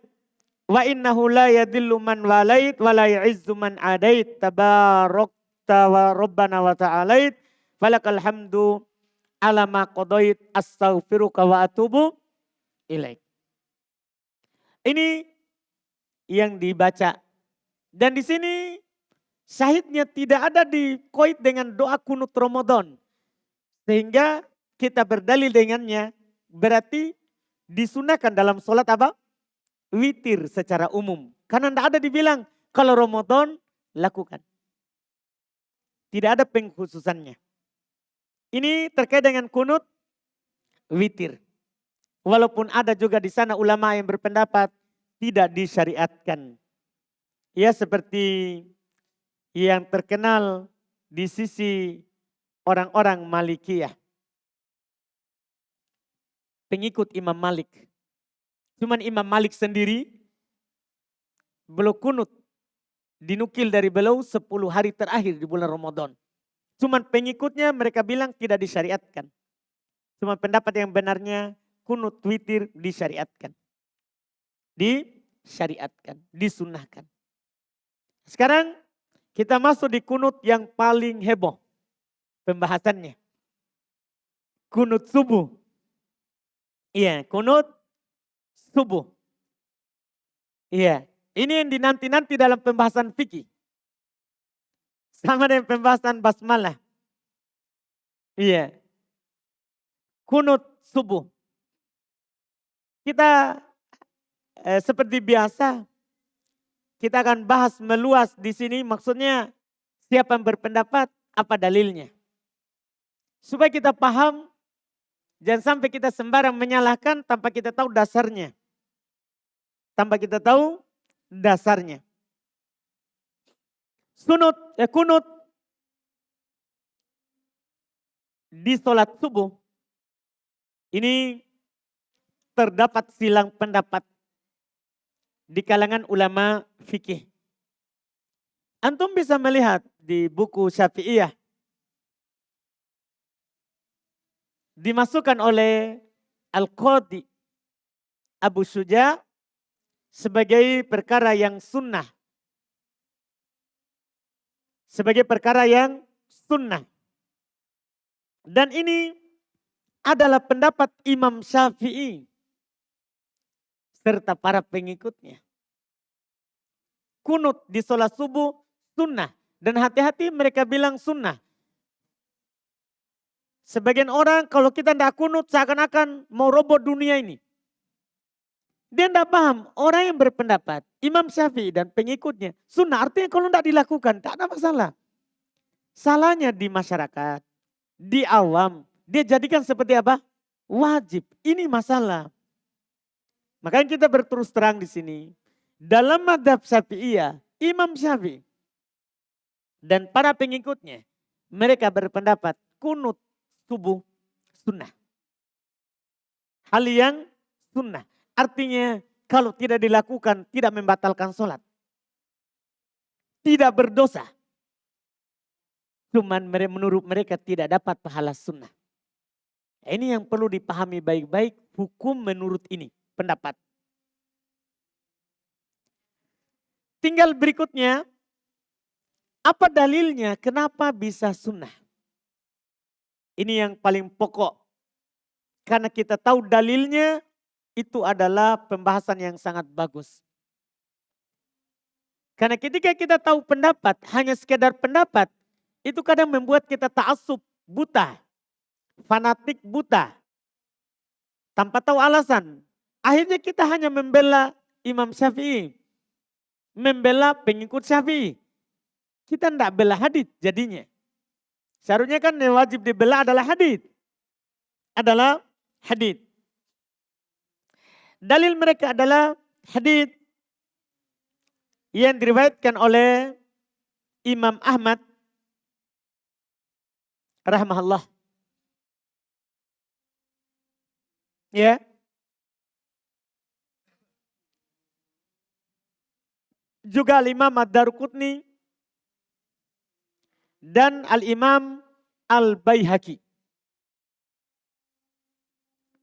A: Wa innahu la yadillu man walait wa la yu'izzu man adait, tabarakta wa rabbana wa ta'alait, falakal hamdu ala ma qadait, astaghfiruka wa atubu ilaik. Ini yang dibaca. Dan di sini syahidnya tidak ada dikoit dengan doa kunut Ramadan. Sehingga kita berdalil dengannya, berarti disunahkan dalam sholat apa? Witir secara umum. Karena tidak ada dibilang kalau Ramadan lakukan. Tidak ada pengkhususannya. Ini terkait dengan kunut witir. Walaupun ada juga di sana ulama yang berpendapat tidak disyariatkan. Ya seperti yang terkenal di sisi orang-orang Malikiyah. Pengikut Imam Malik. Cuman Imam Malik sendiri beliau kunut. Dinukil dari beliau 10 hari terakhir di bulan Ramadan. Cuman pengikutnya mereka bilang tidak disyariatkan. Cuma pendapat yang benarnya kunut witir disyariatkan. Disyariatkan, disunnahkan. Sekarang kita masuk di kunut yang paling heboh pembahasannya. Kunut subuh. Iya, kunut subuh. Iya, ini yang dinanti-nanti dalam pembahasan fikih. Sama dengan pembahasan basmalah. Iya. Kunut subuh. Kita seperti biasa, kita akan bahas meluas di sini, maksudnya siapa yang berpendapat, apa dalilnya. Supaya kita paham, jangan sampai kita sembarang menyalahkan tanpa kita tahu dasarnya. Tanpa kita tahu dasarnya. Kunut di sholat subuh, ini terdapat silang pendapat di kalangan ulama fikih. Antum bisa melihat di buku Syafi'iyah. Dimasukkan oleh Al-Qadhi Abu Syuja sebagai perkara yang sunnah. Sebagai perkara yang sunnah. Dan ini adalah pendapat Imam Syafi'i serta para pengikutnya. Kunut di sholat subuh sunnah. Dan hati-hati mereka bilang sunnah. Sebagian orang kalau kita tidak kunut seakan-akan mau roboh dunia ini. Dia tidak paham orang yang berpendapat Imam Syafi'i dan pengikutnya sunnah. Artinya kalau tidak dilakukan tak ada masalah. Salahnya di masyarakat, di awam. Dia jadikan seperti apa? Wajib. Ini masalah. Makanya kita berterus terang di sini. Dalam madhab Syafi'iyah, Imam Syafi'i dan para pengikutnya, mereka berpendapat kunut subuh sunnah. Hal yang sunnah. Artinya kalau tidak dilakukan tidak membatalkan sholat. Tidak berdosa. Cuman menurut mereka tidak dapat pahala sunnah. Ini yang perlu dipahami baik-baik hukum menurut ini. Pendapat. Tinggal berikutnya, apa dalilnya kenapa bisa sunnah? Ini yang paling pokok. Karena kita tahu dalilnya itu adalah pembahasan yang sangat bagus. Karena ketika kita tahu pendapat, hanya sekedar pendapat, itu kadang membuat kita ta'assub, buta, fanatik buta, tanpa tahu alasan. Akhirnya kita hanya membela Imam Syafi'i. Membela pengikut Syafi'i. Kita tidak bela hadits jadinya. Seharusnya kan yang wajib dibela adalah hadits. Adalah hadits. Dalil mereka adalah hadits yang diriwayatkan oleh Imam Ahmad rahimahullah. Ya. Juga Al-Imam Ad-Daruqutni dan Al-Imam Al-Baihaqi.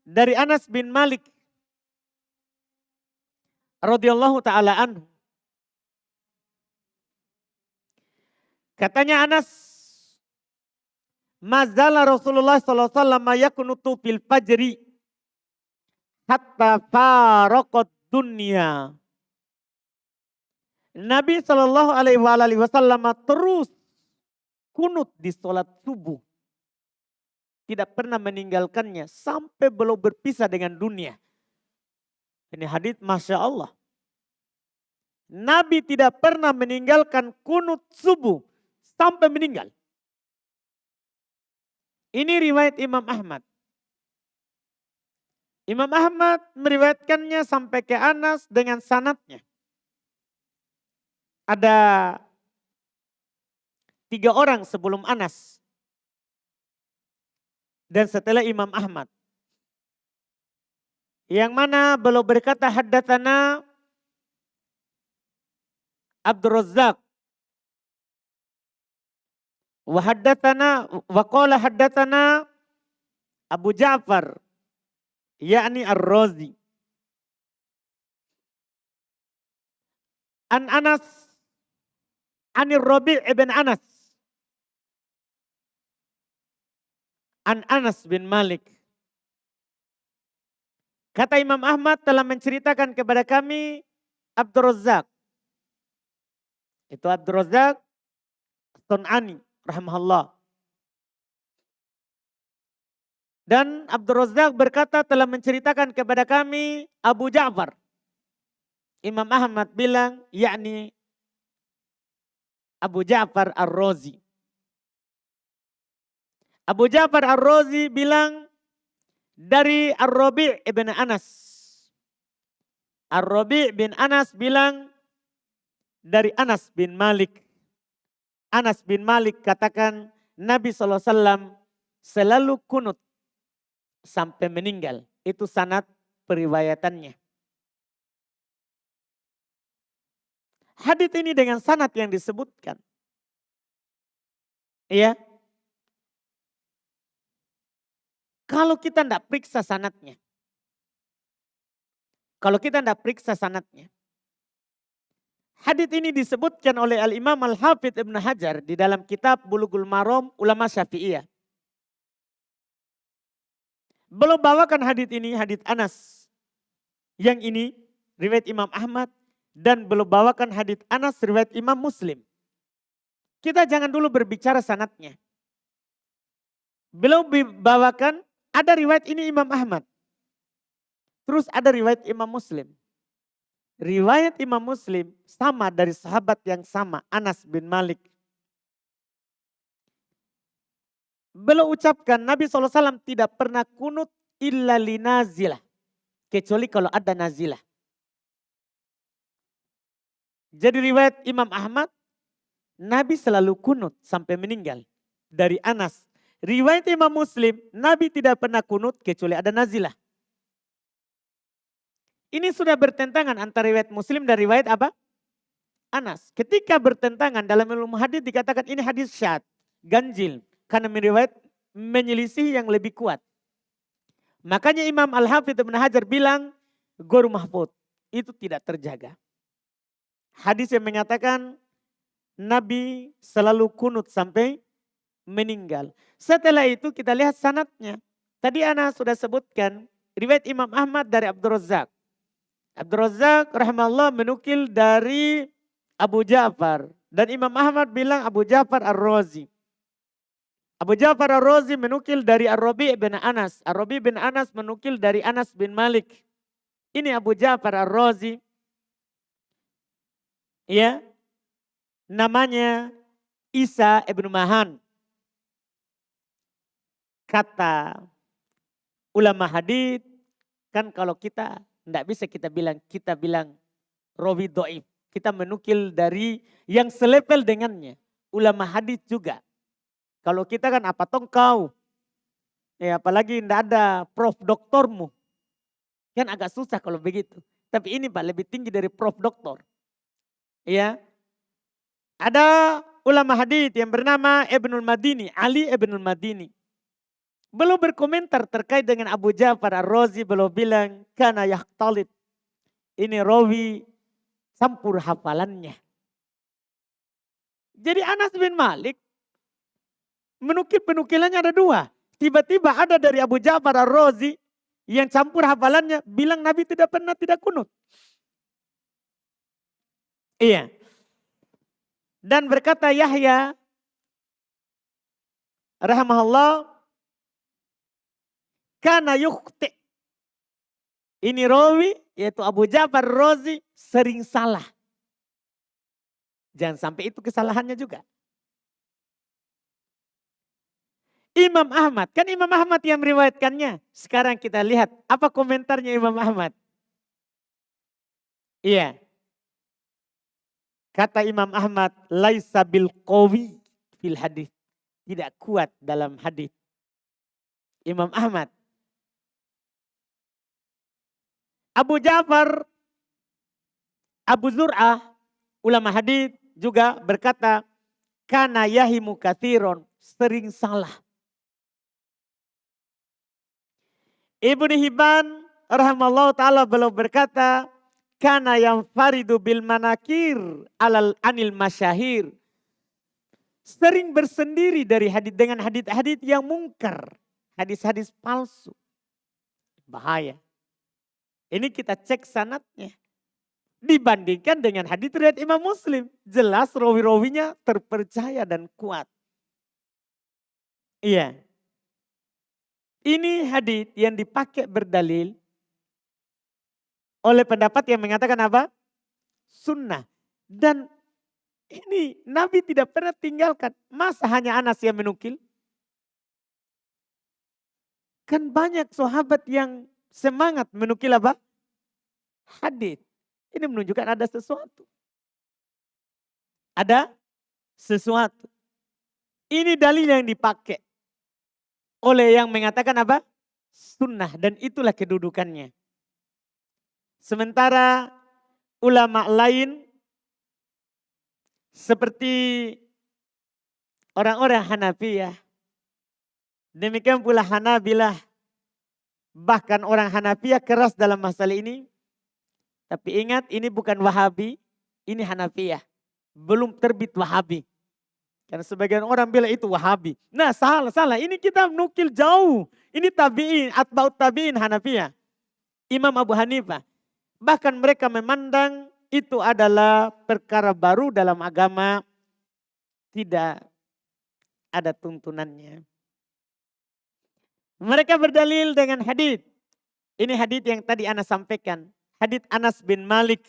A: Dari Anas bin Malik radhiyallahu taala anhu. Katanya Anas, mazala Rasulullah sallallahu alaihi wasallam yakunutu fil fajri hatta faraqat dunya. Nabi sallallahu alaihi wasallam terus kunut di sholat subuh. Tidak pernah meninggalkannya sampai beliau berpisah dengan dunia. Ini hadits Masya Allah. Nabi tidak pernah meninggalkan kunut subuh sampai meninggal. Ini riwayat Imam Ahmad. Imam Ahmad meriwayatkannya sampai ke Anas dengan sanadnya. Ada 3 orang sebelum Anas. Dan setelah Imam Ahmad. Yang mana beliau berkata haddatsana Abdul Razzaq. Wa haddatsana wa qala haddatsana Abu Ja'far yakni Ar-Razi. An Anas Anir Rabi' ibn Anas. An Anas bin Malik. Kata Imam Ahmad telah menceritakan kepada kami Abdul Razzaq. Itu Abdul Razzaq Sun'ani rahimahullah. Dan Abdul Razzaq berkata telah menceritakan kepada kami Abu Ja'far. Imam Ahmad bilang yakni Abu Ja'far Ar-Razi. Abu Ja'far Ar-Razi bilang dari Ar-Rabi' ibn Anas. Ar-Rabi' bin Anas bilang dari Anas bin Malik. Anas bin Malik katakan Nabi SAW selalu kunut sampai meninggal. Itu sanad periwayatannya. Hadits ini dengan sanad yang disebutkan. Iya. Kalau kita tidak periksa sanadnya. Kalau kita tidak periksa sanadnya. Hadits ini disebutkan oleh Al-Imam Al-Hafidh Ibn Hajar di dalam kitab Bulughul Maram Ulama Syafi'iyah. Belum bawakan hadits ini, hadits Anas. Yang ini riwayat Imam Ahmad dan belum bawakan hadits Anas riwayat Imam Muslim. Kita jangan dulu berbicara sanadnya. Belum dibawakan ada riwayat ini Imam Ahmad. Terus ada riwayat Imam Muslim. Riwayat Imam Muslim sama dari sahabat yang sama, Anas bin Malik. Beliau ucapkan Nabi SAW tidak pernah kunut illa li nazilah. Kecuali kalau ada nazilah. Jadi riwayat Imam Ahmad, Nabi selalu kunut sampai meninggal. Dari Anas. Riwayat Imam Muslim, Nabi tidak pernah kunut kecuali ada nazilah. Ini sudah bertentangan antara riwayat Muslim dan riwayat apa? Anas. Ketika bertentangan dalam ilmu hadis dikatakan ini hadis syad, ganjil. Karena riwayat menyelisih yang lebih kuat. Makanya Imam Al-Hafidh Ibn Hajar bilang, Ghairu mahfudz, itu tidak terjaga. Hadis yang menyatakan Nabi selalu kunut sampai meninggal. Setelah itu kita lihat sanadnya. Tadi Ana sudah sebutkan riwayat Imam Ahmad dari Abdul Razzaq. Abdul Razzaq rahimahullah menukil dari Abu Ja'far. Dan Imam Ahmad bilang Abu Ja'far Ar-Razi. Abu Ja'far Ar-Razi menukil dari Ar-Rabi' bin Anas. Ar-Rabi' bin Anas menukil dari Anas bin Malik. Ini Abu Ja'far Ar-Razi. Ya. Namanya Isa ibn Mahan. Kata ulama hadits, kan kalau kita tidak bisa kita bilang rawi dhaif. Kita menukil dari yang selevel dengannya. Ulama hadits juga. Kalau kita kan apa kau? Ya apalagi tidak ada prof doktormu. Kan agak susah kalau begitu. Tapi ini Pak lebih tinggi dari prof doktor. Ya. Ada ulama hadits yang bernama Ibnul Madini, Ali Ibnul Madini. Beliau berkomentar terkait dengan Abu Ja'far Ar-Razi, beliau bilang kana yahtalid. Ini rawi campur hafalannya. Jadi Anas bin Malik menukil penukilannya ada dua. Tiba-tiba ada dari Abu Ja'far Ar-Razi yang campur hafalannya bilang Nabi tidak pernah tidak kunut. Iya. Dan berkata Yahya rahimahullah kana yukhti. Ini rawi yaitu Abu Ja'far Ar-Razi sering salah. Jangan sampai itu kesalahannya juga. Imam Ahmad, kan Imam Ahmad yang meriwayatkannya. Sekarang kita lihat apa komentarnya Imam Ahmad. Iya. Kata Imam Ahmad, laisa bil qawi fil hadis. Tidak kuat dalam hadis. Imam Ahmad. Abu Ja'far, Abu Zur'ah ulama hadits juga berkata, kana yahimu kathiron, sering salah. Ibnu Hibban rahimahullah ta'ala beliau berkata, kana yang faridu bil manakir anil masyahir. Sering bersendiri dari hadis dengan hadis-hadis yang mungkar. Hadis-hadis palsu. Bahaya. Ini kita cek sanadnya. Dibandingkan dengan hadis riwayat Imam Muslim. Jelas rawi-rawinya terpercaya dan kuat. Iya. Ini hadis yang dipakai berdalil oleh pendapat yang mengatakan apa? Sunnah. Dan ini Nabi tidak pernah tinggalkan. Masa hanya Anas yang menukil? Kan banyak sahabat yang semangat menukil apa? Hadis. Ini menunjukkan ada sesuatu. Ada sesuatu. Ini dalil yang dipakai oleh yang mengatakan apa? Sunnah, dan itulah kedudukannya. Sementara ulama lain seperti orang-orang Hanafiyah, demikian pula Hanabilah, bahkan orang Hanafiyah keras dalam masalah ini. Tapi ingat, ini bukan Wahabi, ini Hanafiyah. Belum terbit Wahabi. Karena sebagian orang bilang itu Wahabi. Nah salah. Ini kita nukil jauh. Ini tabi'in, atba'ut tabi'in Hanafiyah. Imam Abu Hanifah. Bahkan mereka memandang itu adalah perkara baru dalam agama. Tidak ada tuntunannya. Mereka berdalil dengan hadis. Ini hadis yang tadi Anas sampaikan. Hadis Anas bin Malik.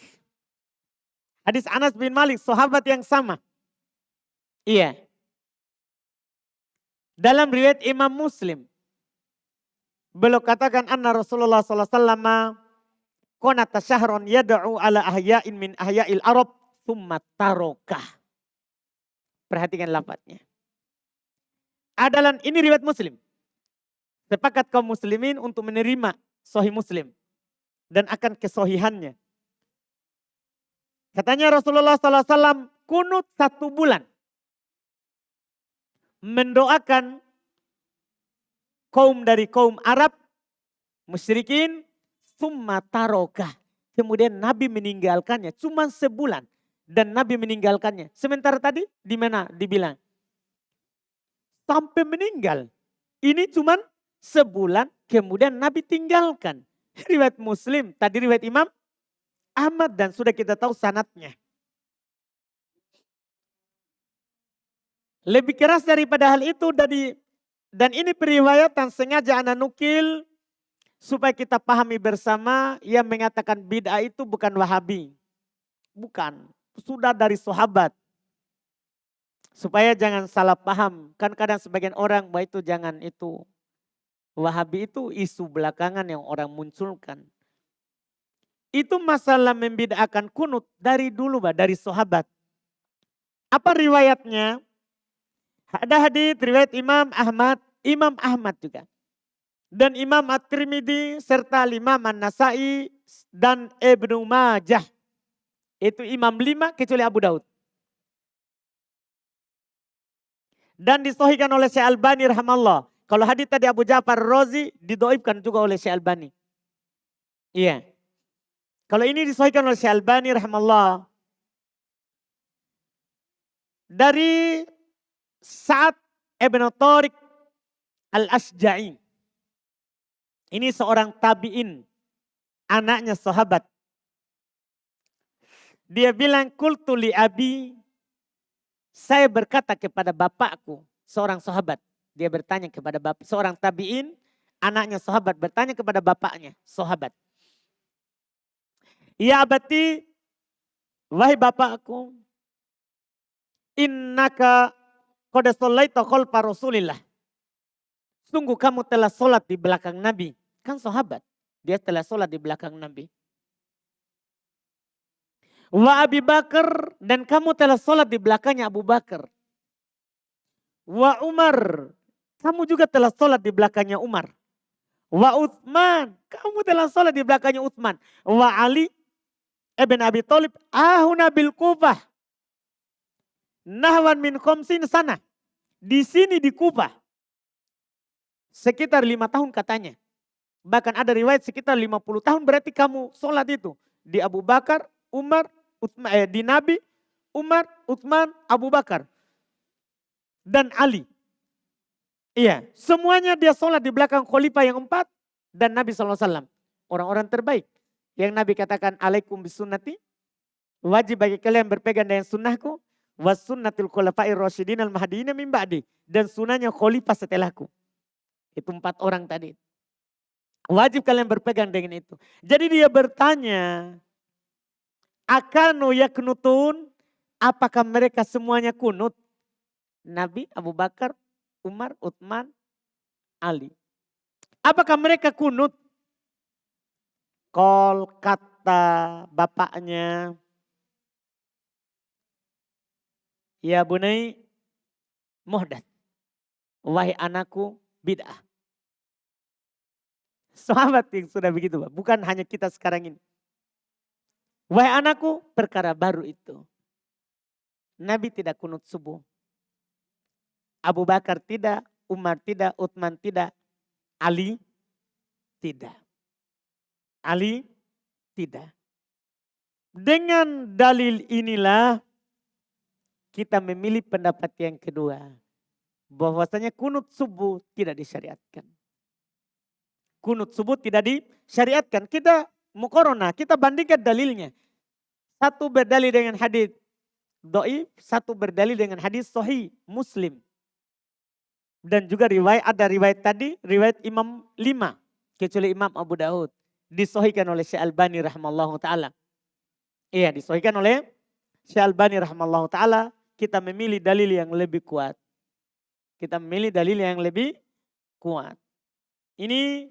A: Hadis Anas bin Malik, sahabat yang sama. Iya. Dalam riwayat Imam Muslim. Beliau katakan anna Rasulullah sallallahu alaihi wasallam qanata syahron yad'u ala ahya'in min ahya'il Arab thumma tarokah. Perhatikan lafadznya. Adalah ini riwayat Muslim. Sepakat kaum muslimin untuk menerima Sahih Muslim dan akan kesohihannya. Katanya Rasulullah sallallahu alaihi wasallam kunut 1 bulan. Mendoakan kaum dari kaum Arab, musyrikin, summa tarokah. Kemudian Nabi meninggalkannya cuma sebulan. Dan Nabi meninggalkannya. Sementara tadi di mana dibilang? Sampai meninggal. Ini cuma sebulan kemudian Nabi tinggalkan. Riwayat Muslim, tadi riwayat Imam Ahmad dan sudah kita tahu sanadnya. Lebih keras daripada hal itu dan ini periwayatan sengaja anak nukil supaya kita pahami bersama yang mengatakan bid'ah itu bukan Wahabi. Bukan, sudah dari sahabat. Supaya jangan salah paham. Kan kadang sebagian orang bahwa itu jangan itu. Wahabi itu isu belakangan yang orang munculkan. Itu masalah membid'ahkan kunut dari dulu dari sahabat. Apa riwayatnya? Ada hadis riwayat Imam Ahmad juga. Dan Imam At-Tirmidzi serta Imam An-Nasai dan Ibnu Majah. Itu imam 5 kecuali Abu Daud. Dan disahihkan oleh Syekh Albani rahimahullah. Kalau hadis tadi Abu Ja'far Razi didoibkan juga oleh Syekh Albani. Iya. Kalau ini disahihkan oleh Syekh Albani rahimahullah. Dari Sa'ad ibn Tariq al-Asja'i. Ini seorang tabi'in. Anaknya sahabat. Dia bilang, qultu li abi. Saya berkata kepada bapakku. Seorang sahabat. Dia bertanya kepada bapak. Seorang tabi'in. Anaknya sahabat bertanya kepada bapaknya. Sahabat. Ya abati. Wahai bapakku. Innaka qad shallaita khalfa Rasulillah. Sungguh kamu telah sholat di belakang Nabi. Kan sahabat. Dia telah sholat di belakang Nabi. Wa Abi Bakar. Dan kamu telah sholat di belakangnya Abu Bakar. Wa Umar. Kamu juga telah sholat di belakangnya Umar. Wa Utsman. Kamu telah sholat di belakangnya Utsman. Wa Ali. ibn Abi Thalib ahuna bil Kufah nahwan min khamsin sana. Di sini di Kufah sekitar 5 tahun katanya. Bahkan ada riwayat sekitar 50 tahun berarti kamu sholat itu. Di Abu Bakar, Umar, di Nabi, Umar, Utsman, Abu Bakar. Dan Ali. Iya, semuanya dia sholat di belakang khalifah yang 4 dan Nabi SAW. Orang-orang terbaik. Yang Nabi katakan alaikum bisunnati. Wajib bagi kalian berpegang dengan sunnahku. Was sunnatil khulafair rasyidin al mahdiyina min ba'di. Dan sunnahnya khalifah setelahku. Itu 4 orang tadi. Wajib kalian berpegang dengan itu. Jadi dia bertanya, akanu yaknutun, apakah mereka semuanya kunut? Nabi, Abu Bakar, Umar, Utsman, Ali. Apakah mereka kunut? Kol kata bapaknya, ya bunai muhdath. Wahai anakku bid'ah. Sahabat yang sudah begitu, Pak. Bukan hanya kita sekarang ini. Wahai anakku, perkara baru itu. Nabi tidak kunut subuh. Abu Bakar tidak, Umar tidak, Utsman tidak, Ali tidak. Ali tidak. Dengan dalil inilah kita memilih pendapat yang kedua. Bahwasanya kunut subuh tidak disyariatkan. Kunut subuh tidak disyariatkan. Kita muqaranah, kita bandingkan dalilnya. Satu berdalil dengan hadis dhaif, satu berdalil dengan hadis sahih Muslim. Dan juga ada riwayat tadi, riwayat Imam 5, kecuali Imam Abu Daud. Disahihkan oleh Syekh Albani rahimallahu taala. Iya, disahihkan oleh Syekh Albani rahimallahu taala. Kita memilih dalil yang lebih kuat. Kita memilih dalil yang lebih kuat. Ini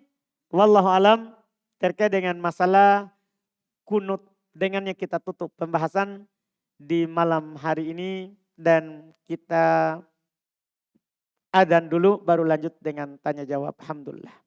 A: wallahu alam terkait dengan masalah kunut, dengannya kita tutup pembahasan di malam hari ini dan kita adzan dulu baru lanjut dengan tanya jawab. Alhamdulillah.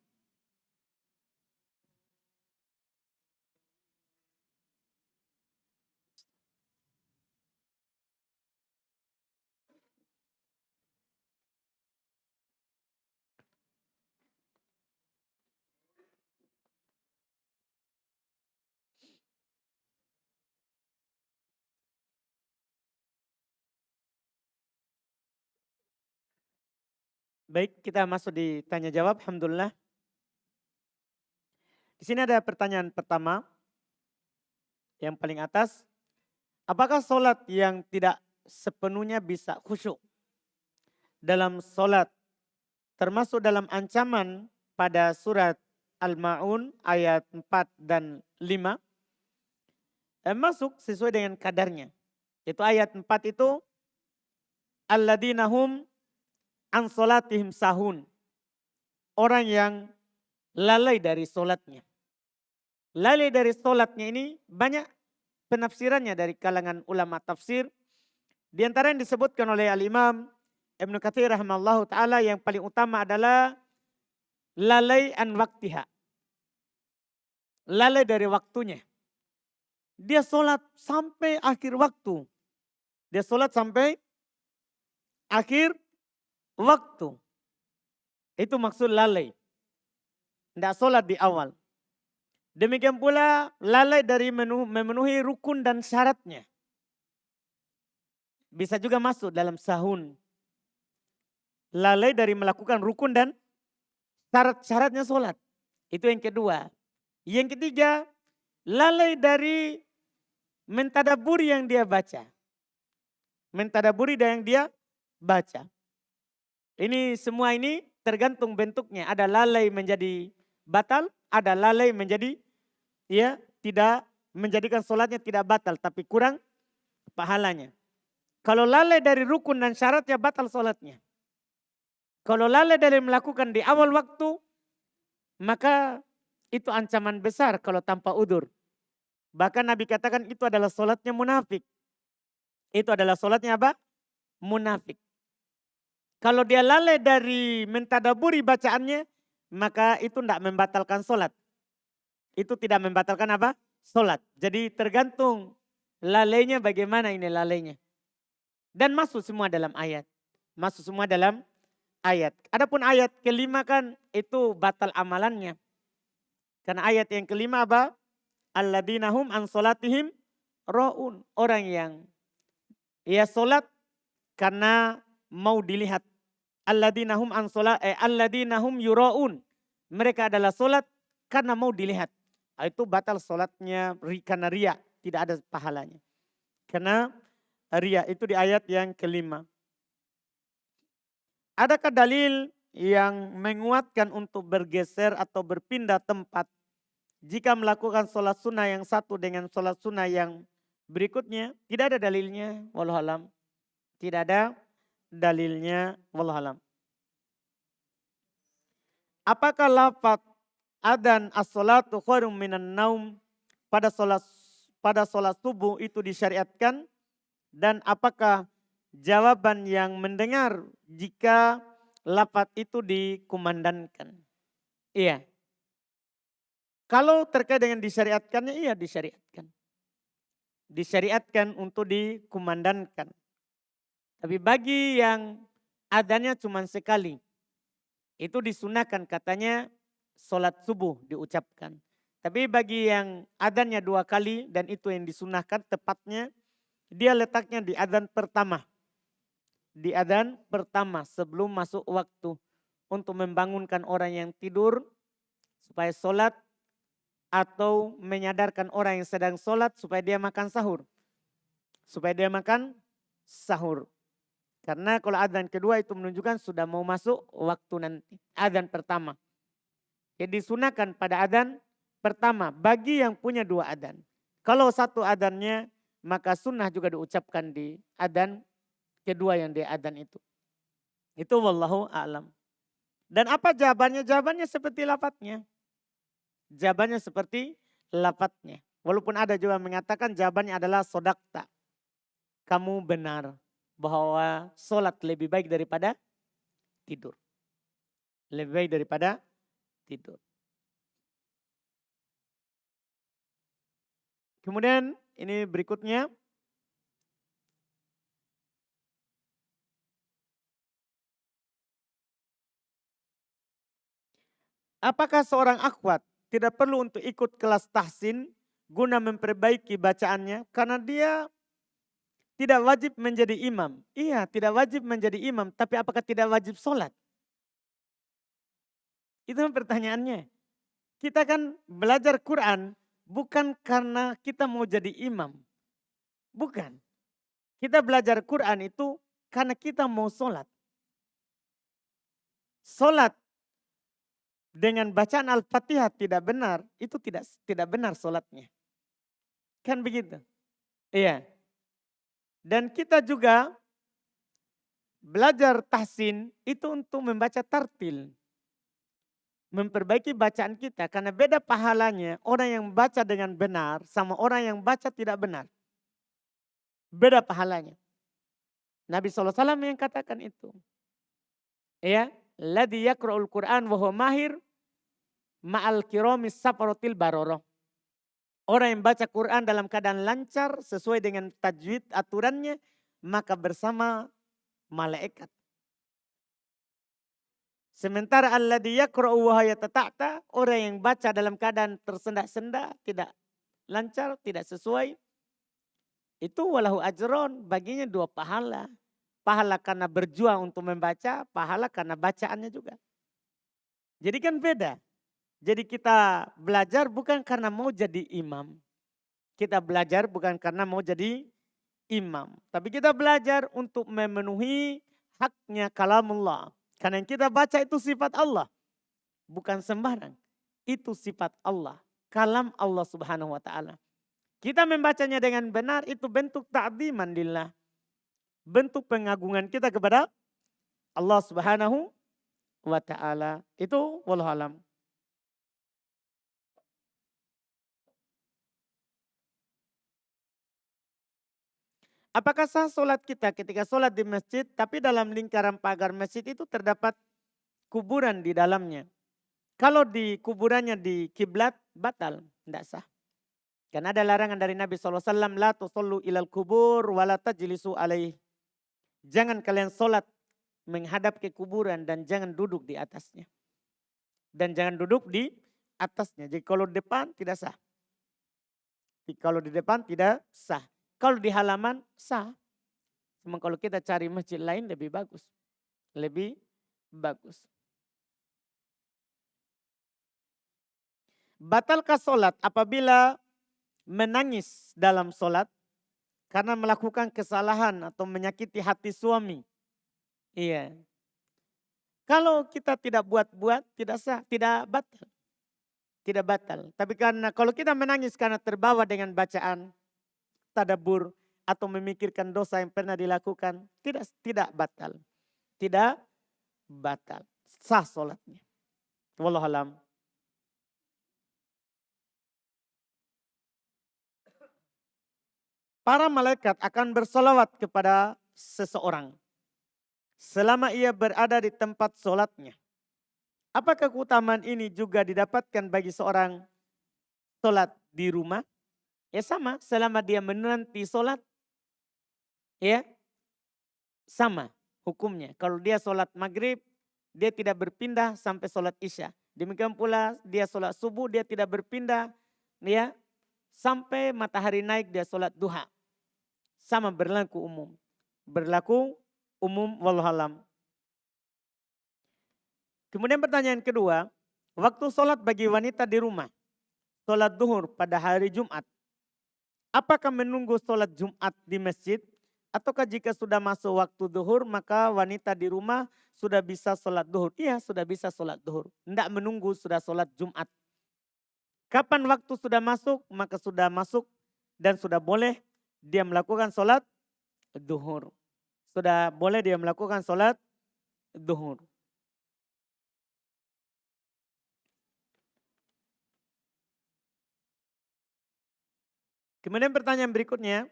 A: Baik, kita masuk di tanya jawab. Alhamdulillah. Di sini ada pertanyaan pertama. Yang paling atas. Apakah sholat yang tidak sepenuhnya bisa khusyuk dalam sholat termasuk dalam ancaman pada surat Al-Ma'un ayat 4 dan 5. Masuk sesuai dengan kadarnya. Itu ayat 4 itu. Alladzina hum an sholatihim sahun. Orang yang lalai dari sholatnya. Lalai dari sholatnya ini banyak penafsirannya dari kalangan ulama tafsir. Di antara yang disebutkan oleh Al-Imam Ibnu Katsir rahimallahu ta'ala yang paling utama adalah lalai an waktiha. Lalai dari waktunya. Dia sholat sampai akhir waktu. Dia sholat sampai akhir waktu. Itu maksud lalai. Tidak sholat di awal. Demikian pula lalai dari memenuhi rukun dan syaratnya. Bisa juga masuk dalam sahun. Lalai dari melakukan rukun dan syarat-syaratnya sholat. Itu yang kedua. Yang ketiga, lalai dari mentadaburi yang dia baca. Mentadaburi yang dia baca. Ini semua ini tergantung bentuknya. Ada lalai menjadi batal, ada lalai menjadi tidak menjadikan sholatnya tidak batal, tapi kurang pahalanya. Kalau lalai dari rukun dan syaratnya batal sholatnya. Kalau lalai dari melakukan di awal waktu, maka itu ancaman besar kalau tanpa udur. Bahkan Nabi katakan itu adalah sholatnya munafik. Itu adalah sholatnya apa? Munafik. Kalau dia lalai dari mentadaburi bacaannya, maka itu tidak membatalkan sholat. Itu tidak membatalkan apa? solat. Jadi tergantung lalainya bagaimana ini lalainya. Dan masuk semua dalam ayat. Masuk semua dalam ayat. Adapun ayat kelima kan itu batal amalannya. Karena ayat yang kelima apa? Alladzina hum an solatihim ra'un. Orang yang solat karena mau dilihat. Alladzina hum an alladzina hum yura'un. Mereka adalah solat karena mau dilihat. Itu batal solatnya karena riya. Tidak ada pahalanya. Karena riya itu di ayat yang kelima. Adakah dalil yang menguatkan untuk bergeser atau berpindah tempat jika melakukan sholat sunnah yang satu dengan sholat sunnah yang berikutnya? Tidak ada dalilnya, wallahualam. Tidak ada dalilnya, wallahualam. Apakah lafaz adzan as-salatu khairum minan naum pada sholat subuh itu disyariatkan? Dan apakah jawaban yang mendengar jika lafaz itu dikumandangkan? Iya. Kalau terkait dengan disyariatkannya, iya disyariatkan. Disyariatkan untuk dikumandangkan. Tapi bagi yang adanya cuma sekali, itu disunahkan katanya sholat subuh diucapkan. Tapi bagi yang adanya 2 kali dan itu yang disunahkan tepatnya, dia letaknya di adzan pertama. Di adzan pertama sebelum masuk waktu. Untuk membangunkan orang yang tidur supaya sholat. Atau menyadarkan orang yang sedang sholat supaya dia makan sahur. Supaya dia makan sahur. Karena kalau adzan kedua itu menunjukkan sudah mau masuk waktu nanti. Adzan pertama. Jadi disunahkan pada adzan pertama bagi yang punya 2 adzan. Kalau satu adzannya maka sunnah juga diucapkan di adzan kedua yang di adzan itu. Itu wallahu a'lam. Dan apa jawabannya? Jawabannya seperti lafadznya. Jawabannya seperti lafadznya. Walaupun ada juga mengatakan jawabannya adalah sodakta. Kamu benar bahwa sholat lebih baik daripada tidur. Lebih baik daripada tidur. Kemudian ini berikutnya. Apakah seorang akhwat tidak perlu untuk ikut kelas tahsin guna memperbaiki bacaannya? Karena dia tidak wajib menjadi imam. Iya, tidak wajib menjadi imam. Tapi apakah tidak wajib sholat? Itu pertanyaannya. Kita kan belajar Quran bukan karena kita mau jadi imam. Bukan. Kita belajar Quran itu karena kita mau sholat. Sholat dengan bacaan Al-Fatihah tidak benar, itu tidak benar sholatnya. Kan begitu? Iya. Dan kita juga belajar tahsin itu untuk membaca tartil. Memperbaiki bacaan kita karena beda pahalanya orang yang baca dengan benar sama orang yang baca tidak benar. Beda pahalanya. Nabi SAW yang katakan itu. Ya, ladzi yaqra'ul Qur'an wa huwa mahir ma'al kiramis safarotil baroroh. Orang yang baca Quran dalam keadaan lancar sesuai dengan tajwid aturannya maka bersama malaikat. Sementara alladzi yaqra'u wa yatata'ta, orang yang baca dalam keadaan tersendak-sendak, tidak lancar, tidak sesuai, itu walahu ajron, baginya 2 pahala. Pahala karena berjuang untuk membaca, pahala karena bacaannya juga. Jadi kan beda. Jadi kita belajar bukan karena mau jadi imam. Kita belajar bukan karena mau jadi imam. Tapi kita belajar untuk memenuhi haknya kalamullah. Karena yang kita baca itu sifat Allah. Bukan sembarang. Itu sifat Allah. Kalam Allah subhanahu wa ta'ala. Kita membacanya dengan benar itu bentuk ta'ziman lillah. Bentuk pengagungan kita kepada Allah subhanahu wa ta'ala. Itu wallahu alam. Apakah sah sholat kita ketika sholat di masjid tapi dalam lingkaran pagar masjid itu terdapat kuburan di dalamnya? Kalau di kuburannya di kiblat batal, tidak sah. Karena ada larangan dari Nabi SAW, la tusallu ilal kubur wa la tajlisu alaih. Jangan kalian sholat menghadap ke kuburan dan jangan duduk di atasnya. Dan jangan duduk di atasnya. Jadi kalau di depan tidak sah. Kalau di depan tidak sah. Kalau di halaman sah. Cuma kalau kita cari masjid lain lebih bagus. Lebih bagus. Batalkah sholat apabila menangis dalam sholat karena melakukan kesalahan atau menyakiti hati suami? Iya. Kalau kita tidak buat-buat tidak sah, tidak batal. Tidak batal. Tapi karena kalau kita menangis karena terbawa dengan bacaan tadabbur atau memikirkan dosa yang pernah dilakukan, tidak batal. Tidak batal. Sah sholatnya. Wallahu alam. Para malaikat akan bersolawat kepada seseorang selama ia berada di tempat sholatnya. Apakah keutamaan ini juga didapatkan bagi seorang sholat di rumah? Ya sama, selama dia menanti sholat, ya sama hukumnya. Kalau dia sholat maghrib, dia tidak berpindah sampai sholat isya. Demikian pula dia sholat subuh, dia tidak berpindah ya sampai matahari naik dia sholat duha. Sama berlaku umum. Berlaku umum wallahualam. Kemudian pertanyaan kedua, waktu sholat bagi wanita di rumah, sholat duhur pada hari Jumat. Apakah menunggu sholat Jumat di masjid? Ataukah jika sudah masuk waktu duhur maka wanita di rumah sudah bisa sholat duhur? Iya sudah bisa sholat duhur. Tidak menunggu sudah sholat Jumat. Kapan waktu sudah masuk maka sudah masuk dan sudah boleh dia melakukan sholat duhur. Sudah boleh dia melakukan sholat duhur. Kemudian pertanyaan berikutnya,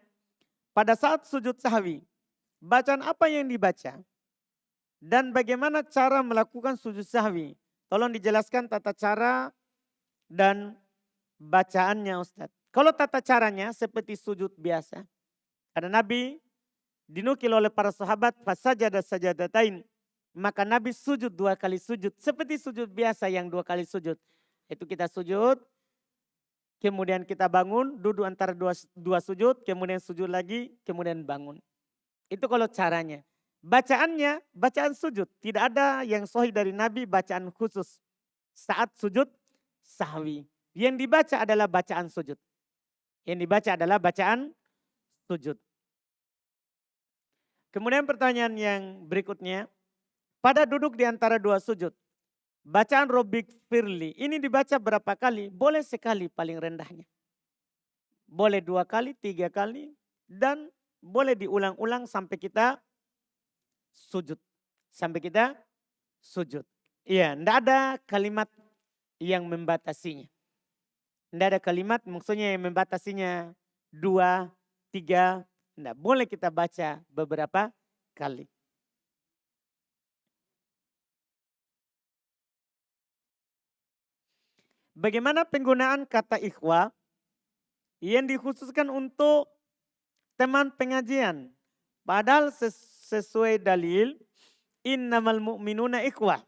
A: pada saat sujud sahwi, bacaan apa yang dibaca? Dan bagaimana cara melakukan sujud sahwi? Tolong dijelaskan tata cara dan bacaannya Ustaz. Kalau tata caranya seperti sujud biasa. Karena Nabi dinukil oleh para sahabat fasajada sajadatain. Maka Nabi sujud 2 kali sujud. Seperti sujud biasa yang 2 kali sujud. Itu kita sujud. Kemudian kita bangun, duduk antara dua sujud. Kemudian sujud lagi, kemudian bangun. Itu kalau caranya. Bacaannya, bacaan sujud. Tidak ada yang sahih dari Nabi bacaan khusus. Saat sujud sahwi. Yang dibaca adalah bacaan sujud. Yang dibaca adalah bacaan sujud. Kemudian pertanyaan yang berikutnya. Pada duduk di antara 2 sujud. Bacaan Robbik Firli. Ini dibaca berapa kali? Boleh sekali paling rendahnya. Boleh 2 kali, 3 kali. Dan boleh diulang-ulang sampai kita sujud. Sampai kita sujud. Iya, tidak ada kalimat yang membatasinya. Tidak ada kalimat maksudnya yang membatasinya 2, 3. Tidak boleh kita baca beberapa kali. Bagaimana penggunaan kata ikhwah yang dikhususkan untuk teman pengajian? Padahal sesuai dalil innamal mu'minuna ikhwah.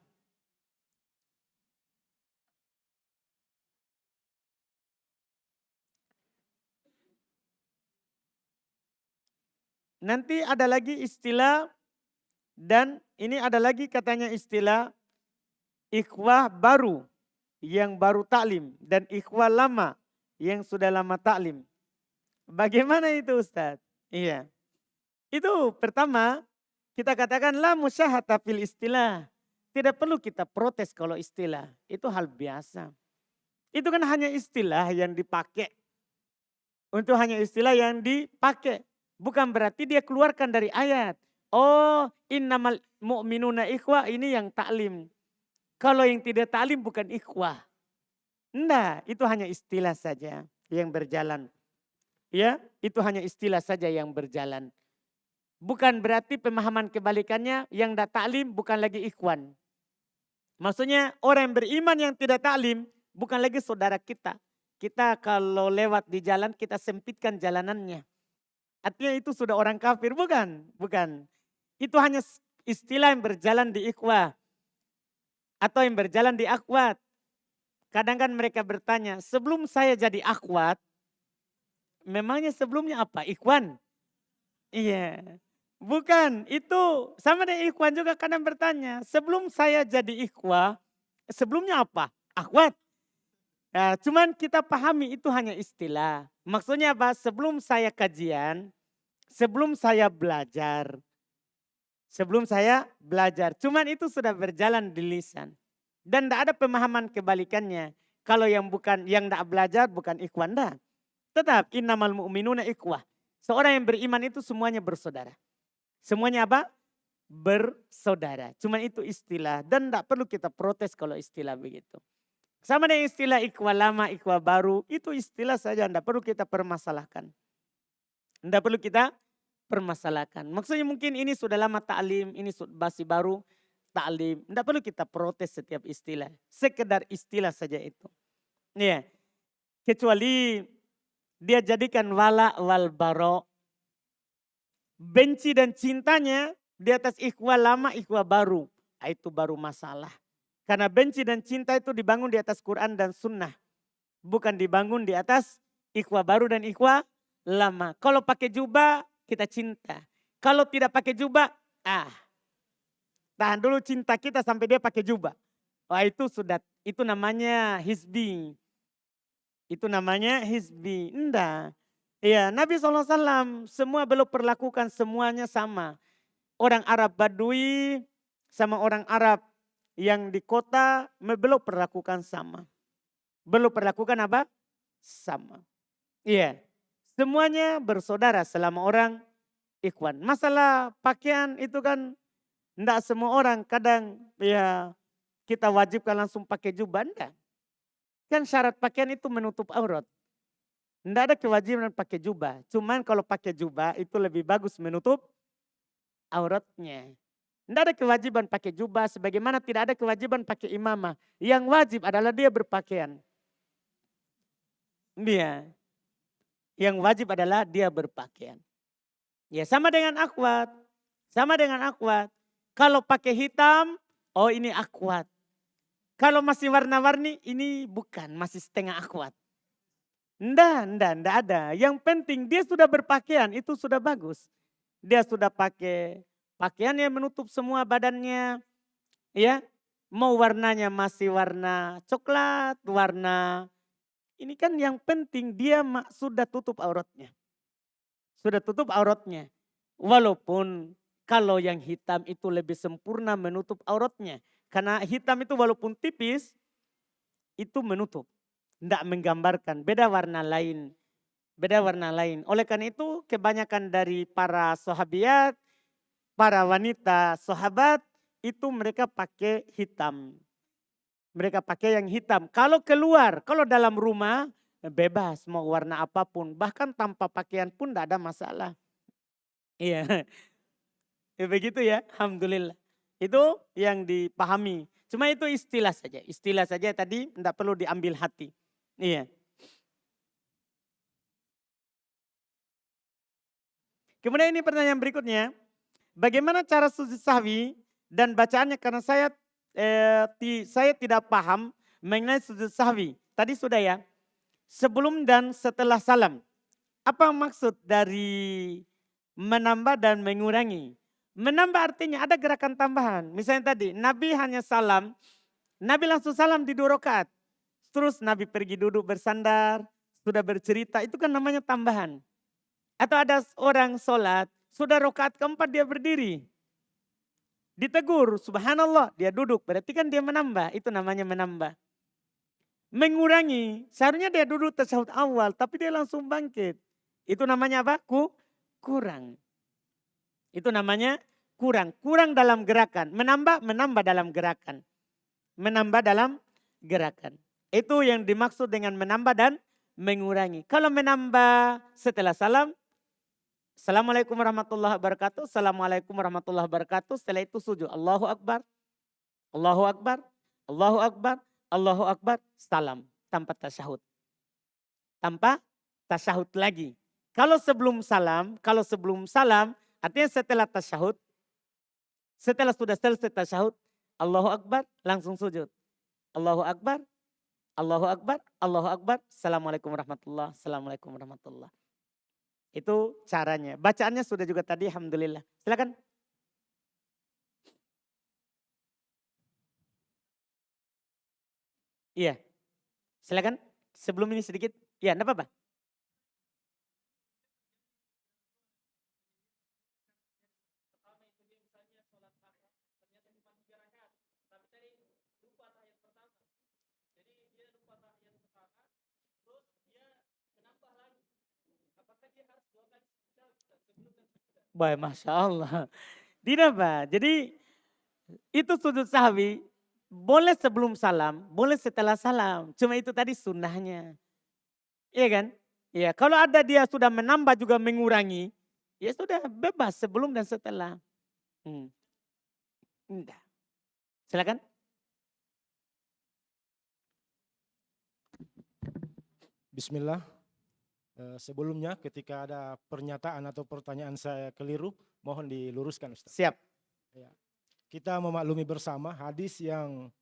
A: Nanti ada lagi istilah dan ini ada lagi katanya istilah ikhwah baru yang baru taklim dan ikhwah lama yang sudah lama taklim. Bagaimana itu Ustaz? Iya. Itu pertama kita katakan la musyahata fil istilah. Tidak perlu kita protes kalau istilah. Itu hal biasa. Itu kan hanya istilah yang dipakai. Untuk hanya istilah yang dipakai. Bukan berarti dia keluarkan dari ayat. Oh innamal mu'minuna ikhwah ini yang taklim. Kalau yang tidak taklim bukan ikhwah. Enggak, itu hanya istilah saja yang berjalan. Ya, itu hanya istilah saja yang berjalan. Bukan berarti pemahaman kebalikannya yang tidak taklim bukan lagi ikhwan. Maksudnya orang yang beriman yang tidak taklim bukan lagi saudara kita. Kita kalau lewat di jalan kita sempitkan jalanannya. Artinya itu sudah orang kafir, bukan? Bukan. Itu hanya istilah yang berjalan di ikhwah. Atau yang berjalan di akhwat. Kadang kan mereka bertanya, sebelum saya jadi akhwat, memangnya sebelumnya apa? Ikhwan? Iya. Bukan, itu sama dengan ikhwan juga kadang bertanya, sebelum saya jadi ikhwah, sebelumnya apa? Akhwat. Nah, cuman kita pahami itu hanya istilah. Maksudnya apa? Sebelum saya kajian, sebelum saya belajar. Sebelum saya belajar. Cuman itu sudah berjalan di lisan. Dan tidak ada pemahaman kebalikannya. Kalau yang tidak belajar bukan ikhwan dah. Tetap innamal mu'minuna ikhwah. Seorang yang beriman itu semuanya bersaudara. Semuanya apa? Bersaudara. Cuman itu istilah. Dan tidak perlu kita protes kalau istilah begitu. Sama dengan istilah ikhwah lama, ikhwah baru. Itu istilah saja. Tidak perlu kita permasalahkan. Tidak perlu kita permasalahkan. Maksudnya mungkin ini sudah lama ta'lim, ini masih baru ta'lim. Tidak perlu kita protes setiap istilah. Sekedar istilah saja itu. Ya. Kecuali dia jadikan wala wal baro. Benci dan cintanya di atas ikhwah lama, ikhwah baru. Itu baru masalah. Karena benci dan cinta itu dibangun di atas Quran dan sunnah. Bukan dibangun di atas ikhwah baru dan ikhwah lama. Kalau pakai jubah kita cinta. Kalau tidak pakai jubah, tahan dulu cinta kita sampai dia pakai jubah. Wah itu sudah, itu namanya hizbi. Itu namanya hizbi. Enggak. Ya, Nabi SAW semua belum perlakukan semuanya sama. Orang Arab Badui sama orang Arab yang di kota belum perlakukan sama. Belum perlakukan apa? Sama. Iya. Semuanya bersaudara selama orang ikhwan. Masalah pakaian itu kan enggak semua orang kadang ya kita wajibkan langsung pakai jubah. Enggak. Kan syarat pakaian itu menutup aurat. Enggak ada kewajiban pakai jubah. Cuman kalau pakai jubah itu lebih bagus menutup auratnya. Enggak ada kewajiban pakai jubah sebagaimana tidak ada kewajiban pakai imamah. Yang wajib adalah dia berpakaian. Iya. Yang wajib adalah dia berpakaian. Ya sama dengan akhwat. Sama dengan akhwat. Kalau pakai hitam, oh ini akhwat. Kalau masih warna-warni, ini bukan, masih setengah akhwat. Enggak ada. Yang penting dia sudah berpakaian, itu sudah bagus. Dia sudah pakai pakaian yang menutup semua badannya. Ya, mau warnanya masih warna coklat, warna. Ini kan yang penting dia sudah tutup auratnya. Sudah tutup auratnya. Walaupun kalau yang hitam itu lebih sempurna menutup auratnya. Karena hitam itu walaupun tipis, itu menutup. Tidak menggambarkan, beda warna lain. Beda warna lain. Oleh karena itu kebanyakan dari para sahabiat, para wanita sahabat, itu mereka pakai hitam. Mereka pakai yang hitam. Kalau keluar, kalau dalam rumah bebas mau warna apapun. Bahkan tanpa pakaian pun tidak ada masalah. Iya. Ya begitu ya, alhamdulillah. Itu yang dipahami. Cuma itu istilah saja. Istilah saja tadi tidak perlu diambil hati. Iya. Kemudian ini pertanyaan berikutnya. Bagaimana cara sujud sahwi dan bacaannya karena saya tidak paham mengenai sujud sahwi. Tadi sudah ya. Sebelum dan setelah salam. Apa maksud dari menambah dan mengurangi? Menambah artinya ada gerakan tambahan. Misalnya tadi Nabi hanya salam. Nabi langsung salam di 2 rakaat. Terus Nabi pergi duduk bersandar. Sudah bercerita itu kan namanya tambahan. Atau ada orang sholat. Sudah rakaat keempat dia berdiri. Ditegur, subhanallah, dia duduk. Berarti kan dia menambah, itu namanya menambah. Mengurangi, seharusnya dia duduk tasyahud awal, tapi dia langsung bangkit. Itu namanya apa? Kurang. Itu namanya kurang. Kurang dalam gerakan. Menambah dalam gerakan. Menambah dalam gerakan. Itu yang dimaksud dengan menambah dan mengurangi. Kalau menambah setelah salam, Assalamualaikum warahmatullahi wabarakatuh. Assalamualaikum warahmatullahi wabarakatuh. Setelah itu sujud. Allahu Akbar. Allahu Akbar. Allahu Akbar. Allahu Akbar. Salam. Tanpa tasyahud. tanpa tasyahud lagi. Kalau sebelum salam artinya setelah tasyahud, setelah sudah selesai tasyahud, Allahu Akbar langsung sujud. Allahu Akbar, Allahu Akbar, Allahu Akbar, Assalamualaikum warahmatullah, Assalamualaikum warahmatullah. Itu caranya. Bacaannya sudah juga tadi, alhamdulillah. Silakan. Iya. Silakan. Sebelum ini sedikit. Iya, enggak apa-apa. Baik, Masya Allah. Tidak Pak, jadi itu sujud sahwi boleh sebelum salam, boleh setelah salam. Cuma itu tadi sunnahnya. Iya kan? Iya, kalau ada dia sudah menambah juga mengurangi, ya sudah bebas sebelum dan setelah. Enggak. Silakan.
B: Bismillah. Sebelumnya ketika ada pernyataan atau pertanyaan saya keliru, mohon diluruskan Ustaz.
A: Siap.
B: Ya. Kita memaklumi bersama hadis yang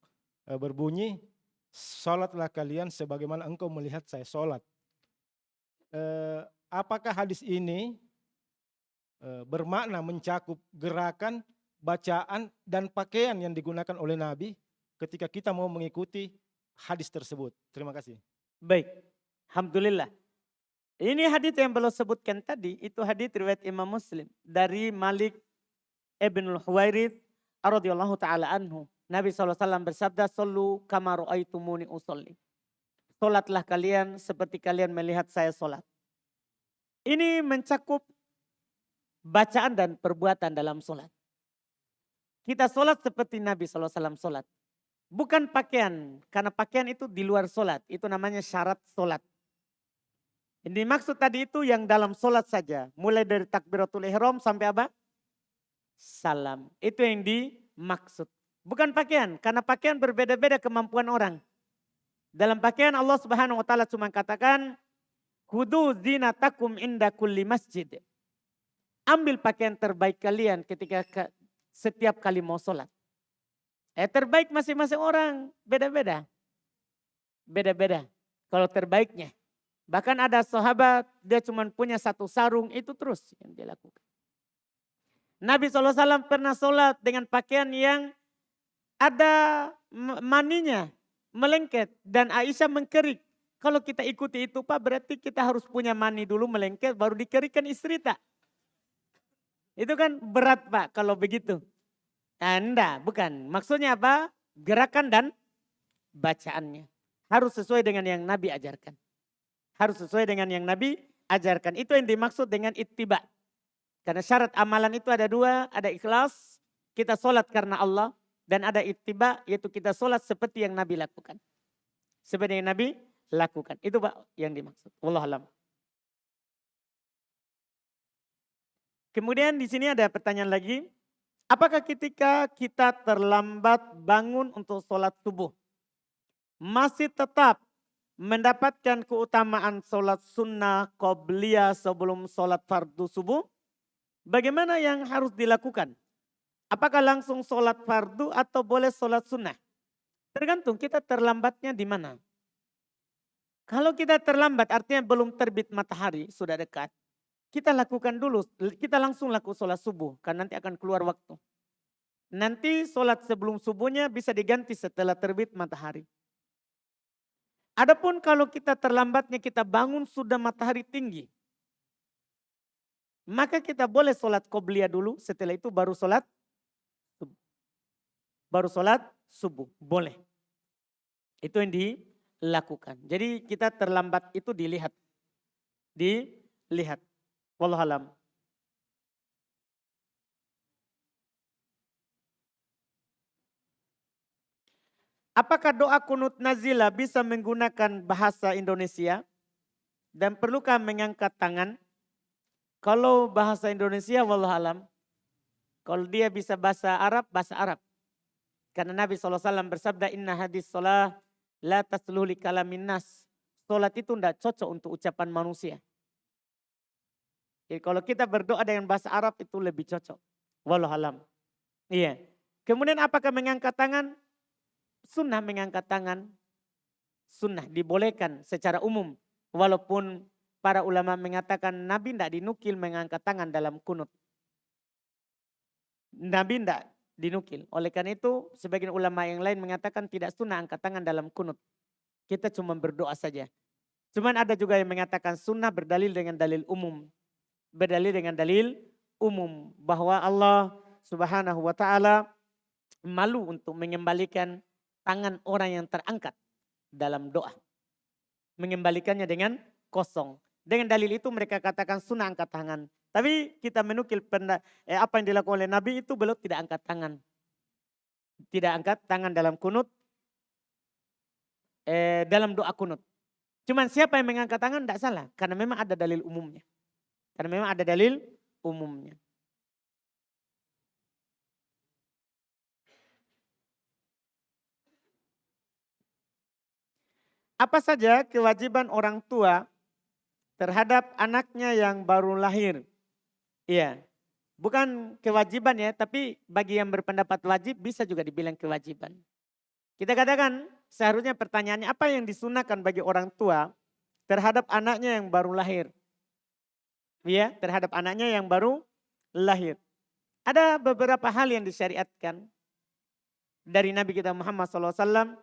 B: berbunyi, sholatlah kalian sebagaimana engkau melihat saya sholat. Apakah hadis ini bermakna mencakup gerakan, bacaan, dan pakaian yang digunakan oleh Nabi ketika kita mau mengikuti hadis tersebut? Terima kasih.
A: Baik, alhamdulillah. Ini hadis yang belum sebutkan tadi, itu hadis riwayat Imam Muslim dari Malik ibn al-Huwairith radhiyallahu taala anhu. Nabi SAW bersabda, "Shollu kama ra'aitumuni usolli." Salatlah kalian seperti kalian melihat saya salat. Ini mencakup bacaan dan perbuatan dalam salat. Kita salat seperti Nabi SAW salat. Bukan pakaian, karena pakaian itu di luar salat, itu namanya syarat salat. Ini maksud tadi itu yang dalam solat saja. Mulai dari takbiratul ihram sampai apa? Salam. Itu yang dimaksud. Bukan pakaian. Karena pakaian berbeda-beda kemampuan orang. Dalam pakaian Allah Subhanahu wa taala cuma katakan, "Khudu zinatakum inda kulli masjid." Ambil pakaian terbaik kalian ketika setiap kali mau solat. Terbaik masing-masing orang beda-beda. Beda-beda. Kalau terbaiknya. Bahkan ada sahabat, dia cuma punya satu sarung, itu terus yang dia lakukan. Nabi SAW pernah sholat dengan pakaian yang ada maninya, melengket. Dan Aisyah mengkerik. Kalau kita ikuti itu Pak, berarti kita harus punya mani dulu melengket, baru dikerikkan istri tak? Itu kan berat Pak kalau begitu. Enggak, bukan. Maksudnya apa? Gerakan dan bacaannya. Harus sesuai dengan yang Nabi ajarkan. Harus sesuai dengan yang Nabi ajarkan. Itu yang dimaksud dengan ittiba. Karena syarat amalan itu ada dua. Ada ikhlas, kita sholat karena Allah. Dan ada ittiba, yaitu kita sholat seperti yang Nabi lakukan. Seperti yang Nabi lakukan. Itu Pak yang dimaksud. Wallahualam. Kemudian di sini ada pertanyaan lagi. Apakah ketika kita terlambat bangun untuk sholat subuh, masih tetap mendapatkan keutamaan sholat sunnah qobliyah sebelum sholat fardu subuh? Bagaimana yang harus dilakukan? Apakah langsung sholat fardu atau boleh sholat sunnah? Tergantung kita terlambatnya di mana. Kalau kita terlambat artinya belum terbit matahari, sudah dekat. Kita lakukan dulu, kita langsung lakukan sholat subuh karena nanti akan keluar waktu. Nanti sholat sebelum subuhnya bisa diganti setelah terbit matahari. Adapun kalau kita terlambatnya kita bangun sudah matahari tinggi. Maka kita boleh sholat qobliyah dulu, setelah itu baru sholat subuh. Baru sholat subuh, boleh. Itu yang dilakukan. Jadi kita terlambat itu dilihat. Dilihat. Wallahualam. Apakah doa kunut nazilah bisa menggunakan bahasa Indonesia? Dan perlukah mengangkat tangan? Kalau bahasa Indonesia, wallahualam. Kalau dia bisa bahasa Arab, bahasa Arab. Karena Nabi SAW bersabda, "Inna hadis sholah la tasluh li kalamin nas." sholat itu tidak cocok untuk ucapan manusia. Jadi kalau kita berdoa dengan bahasa Arab itu lebih cocok. Wallahualam. Iya. Kemudian apakah mengangkat tangan? Sunnah mengangkat tangan. Sunnah dibolehkan secara umum. Walaupun para ulama mengatakan Nabi tidak dinukil mengangkat tangan dalam kunut. Nabi tidak dinukil. Oleh karena itu sebagian ulama yang lain mengatakan tidak sunnah angkat tangan dalam kunut. Kita cuma berdoa saja. Cuman ada juga yang mengatakan sunnah berdalil dengan dalil umum. Berdalil dengan dalil umum. Bahwa Allah Subhanahu wa ta'ala malu untuk mengembalikan tangan orang yang terangkat dalam doa. Mengembalikannya dengan kosong. Dengan dalil itu mereka katakan sunnah angkat tangan. Tapi kita menukil apa yang dilakukan oleh Nabi itu beliau tidak angkat tangan. Tidak angkat tangan dalam kunut. Dalam doa kunut. Cuman siapa yang mengangkat tangan tidak salah. Karena memang ada dalil umumnya. Karena memang ada dalil umumnya. Apa saja kewajiban orang tua terhadap anaknya yang baru lahir? Iya, bukan kewajiban ya, tapi bagi yang berpendapat wajib bisa juga dibilang kewajiban. Kita katakan seharusnya pertanyaannya apa yang disunahkan bagi orang tua terhadap anaknya yang baru lahir? Ya, terhadap anaknya yang baru lahir. Ada beberapa hal yang disyariatkan dari Nabi kita Muhammad SAW.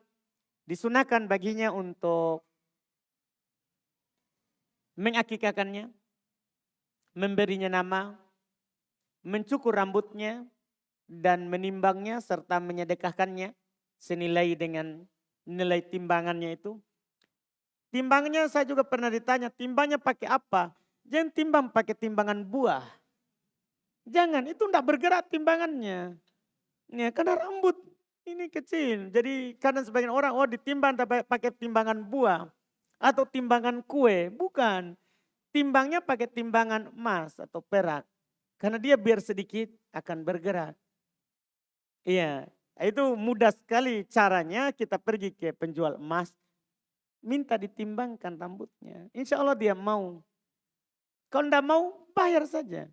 A: Disunahkan baginya untuk mengakikahkannya, memberinya nama, mencukur rambutnya, dan menimbangnya serta menyedekahkannya senilai dengan nilai timbangannya itu. Timbangnya saya juga pernah ditanya, timbangnya pakai apa? Jangan timbang pakai timbangan buah. Jangan, itu tidak bergerak timbangannya. Ya, karena rambut ini kecil. Jadi karena sebagian orang, ditimbang pakai timbangan buah. Atau timbangan kue, bukan. Timbangnya pakai timbangan emas atau perak. Karena dia biar sedikit akan bergerak. Iya, itu mudah sekali caranya kita pergi ke penjual emas. Minta ditimbangkan rambutnya. Insya Allah dia mau. Kalau tidak mau, bayar saja.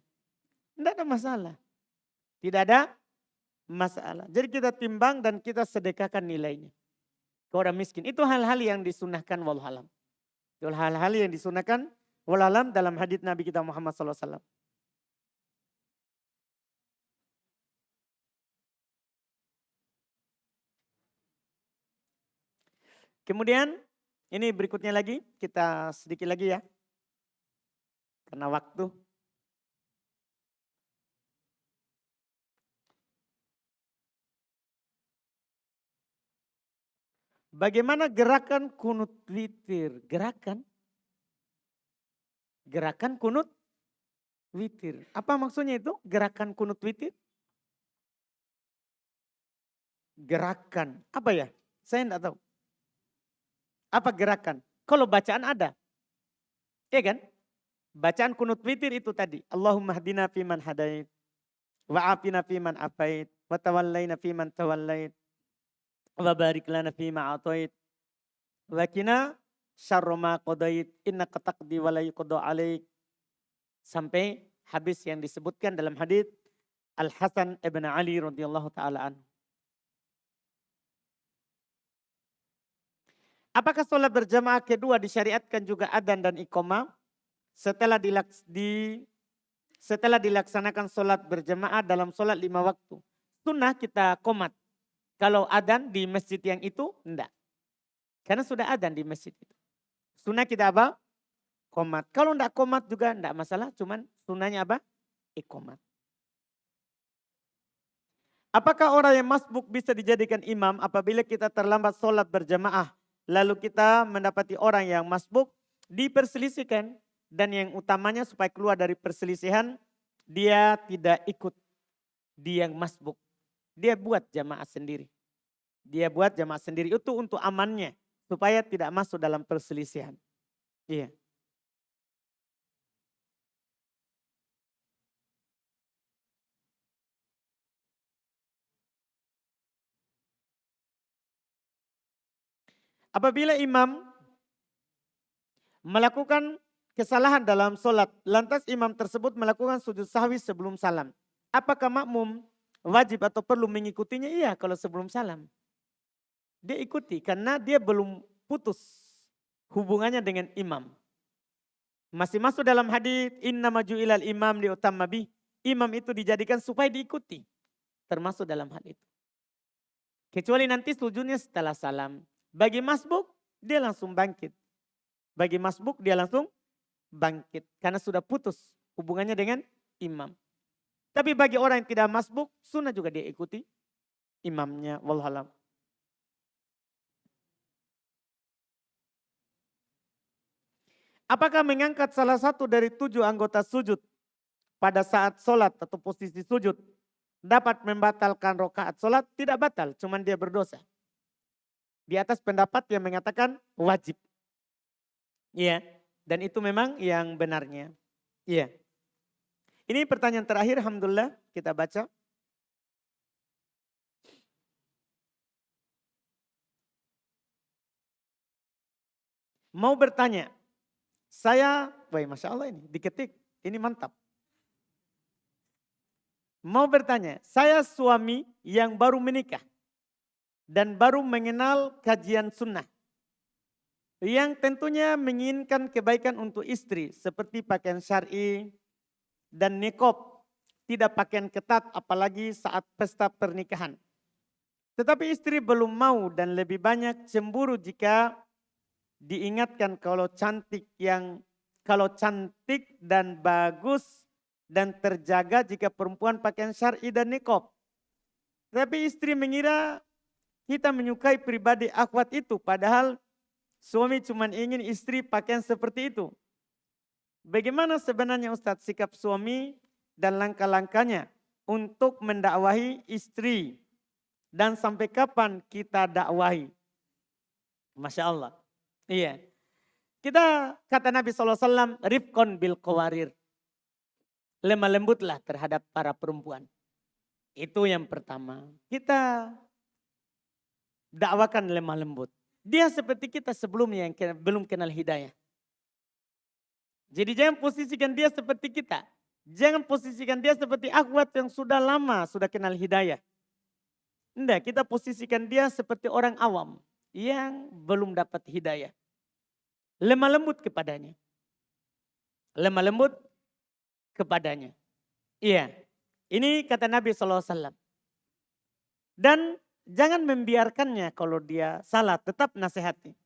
A: Tidak ada masalah. Tidak ada masalah. Jadi kita timbang dan kita sedekahkan nilainya. Ke orang miskin. Itu hal-hal yang disunahkan wallahualam. Itu hal-hal yang disunahkan wallahualam dalam hadits Nabi kita Muhammad SAW. Kemudian ini berikutnya lagi, kita sedikit lagi ya. Karena waktu. Bagaimana gerakan kunut witir? Gerakan kunut witir. Apa maksudnya itu? Gerakan kunut witir? Gerakan. Apa ya? Saya tidak tahu. Apa gerakan? Kalau bacaan ada. Iya kan? Bacaan kunut witir itu tadi. Allahumma hdina fiman hadait. Wa'afina fiman afait. Wa tawallayna fiman tawallait. Wa barik lana fima atoit. Wa qina syarra ma qadait. Innaka taqdi wa la yuqda alaik. Sampai habis yang disebutkan dalam hadits Al-Hasan ibn Ali radhiyallahu taala anhu. Apakah sholat berjamaah kedua disyariatkan juga adzan dan iqamah setelah dilaksanakan sholat berjamaah dalam sholat 5 waktu? Sunnah kita qomat. Kalau adzan di masjid yang itu, enggak. Karena sudah adzan di masjid itu. Sunnah kita apa? Qomat. Kalau enggak qomat juga enggak masalah, cuman sunnahnya apa? Iqamat. Apakah orang yang masbuk bisa dijadikan imam apabila kita terlambat sholat berjamaah? Lalu kita mendapati orang yang masbuk diperselisihkan. Dan yang utamanya supaya keluar dari perselisihan, dia tidak ikut dia yang masbuk. Dia buat jamaah sendiri. Dia buat jamaah sendiri itu untuk amannya. Supaya tidak masuk dalam perselisihan. Iya. Apabila imam melakukan kesalahan dalam sholat, lantas imam tersebut melakukan sujud sahwi sebelum salam. Apakah makmum wajib atau perlu mengikutinya? Iya, kalau sebelum salam. Dia ikuti karena dia belum putus hubungannya dengan imam. Masih masuk dalam hadis inna maju'ilal imam liutamma bih. Imam itu dijadikan supaya diikuti. Termasuk dalam hal itu. Kecuali nanti sujudnya setelah salam. Bagi masbuk dia langsung bangkit. Bagi masbuk dia langsung bangkit. Karena sudah putus hubungannya dengan imam. Tapi bagi orang yang tidak masbuk, sunnah juga dia ikuti imamnya. Wallahualam. Apakah mengangkat salah satu dari 7 anggota sujud pada saat sholat atau posisi sujud dapat membatalkan rakaat sholat? Tidak batal, cuman dia berdosa. Di atas pendapat yang mengatakan wajib. Iya, dan itu memang yang benarnya. Iya. Ini pertanyaan terakhir, alhamdulillah kita baca. Mau bertanya, Masya Allah ini diketik, ini mantap. Mau bertanya, saya suami yang baru menikah dan baru mengenal kajian sunnah. Yang tentunya menginginkan kebaikan untuk istri seperti pakaian syar'i dan niqab, tidak pakaian ketat apalagi saat pesta pernikahan. Tetapi istri belum mau dan lebih banyak cemburu jika diingatkan kalau cantik dan bagus dan terjaga jika perempuan pakaian syar'i dan niqab. Tapi istri mengira kita menyukai pribadi akhwat itu, padahal suami cuma ingin istri pakaian seperti itu. Bagaimana sebenarnya Ustadz sikap suami dan langkah-langkahnya untuk mendakwahi istri dan sampai kapan kita dakwahi? Masya Allah. Iya. Kita kata Nabi SAW, rifqon bil qawarir. Lemah lembutlah terhadap para perempuan. Itu yang pertama. Kita dakwakan lemah lembut. Dia seperti kita sebelumnya yang belum kenal hidayah. Jadi jangan posisikan dia seperti kita. Jangan posisikan dia seperti akhwat yang sudah lama, sudah kenal hidayah. Enggak, kita posisikan dia seperti orang awam yang belum dapat hidayah. Lemah lembut kepadanya. Lemah lembut kepadanya. Iya, ini kata Nabi SAW. Dan jangan membiarkannya kalau dia salah, tetap nasihati.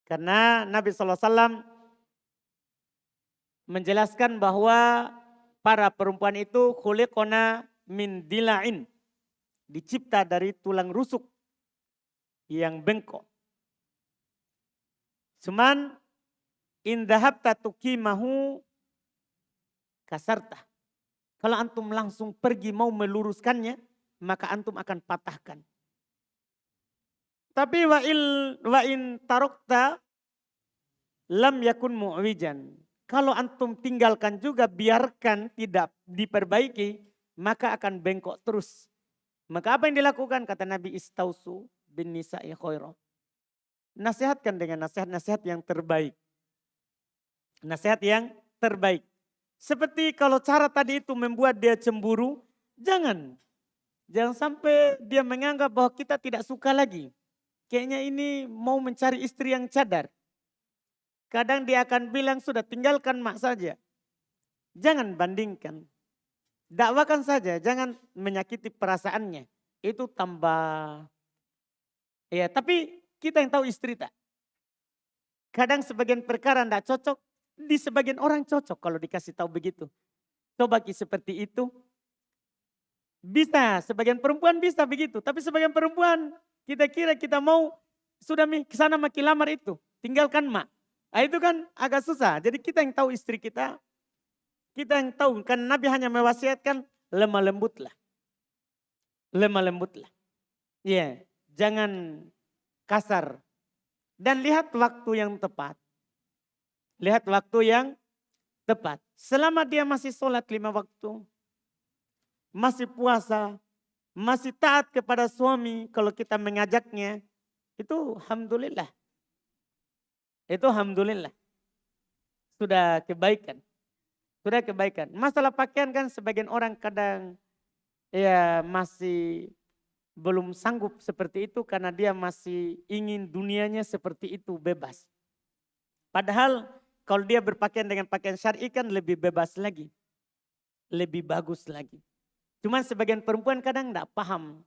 A: Karena Nabi SAW menjelaskan bahwa para perempuan itu khuliqona min dila'in. Dicipta dari tulang rusuk yang bengkok. Cuman indahapta tuqimahu kasarta. Kalau antum langsung pergi mau meluruskannya, maka antum akan patahkan. Tapi wa in tarokta lam yakun mu'wijan. Kalau antum tinggalkan juga, biarkan tidak diperbaiki, maka akan bengkok terus. Maka apa yang dilakukan? Kata Nabi, istausu bin nisa'i khairah. Nasihatkan dengan nasihat-nasihat yang terbaik. Nasihat yang terbaik. Seperti kalau cara tadi itu membuat dia cemburu, jangan sampai dia menganggap bahwa kita tidak suka lagi. Kayaknya ini mau mencari istri yang cadar. Kadang dia akan bilang sudah tinggalkan mak saja. Jangan bandingkan. Dakwakan saja, jangan menyakiti perasaannya. Itu tambah. Ya, tapi kita yang tahu istri tak. Kadang sebagian perkara tidak cocok, di sebagian orang cocok kalau dikasih tahu begitu. Coba seperti itu. Bisa, sebagian perempuan bisa begitu. Tapi sebagian perempuan kita kira kita mau sudah ke sana makin lamar itu. Tinggalkan mak. Nah, itu kan agak susah. Jadi kita yang tahu istri kita. Kita yang tahu. Kan Nabi hanya mewasiatkan lemah lembutlah. Lemah lembutlah. Ya, jangan kasar. Dan lihat waktu yang tepat. Lihat waktu yang tepat. Selama dia masih sholat 5 waktu. Masih puasa. Masih taat kepada suami. Kalau kita mengajaknya. Itu alhamdulillah. Itu alhamdulillah. sudah kebaikan. Sudah kebaikan. Masalah pakaian kan sebagian orang kadang ya masih belum sanggup seperti itu karena dia masih ingin dunianya seperti itu bebas. Padahal kalau dia berpakaian dengan pakaian syar'i kan lebih bebas lagi. Lebih bagus lagi. Cuman sebagian perempuan kadang tidak paham.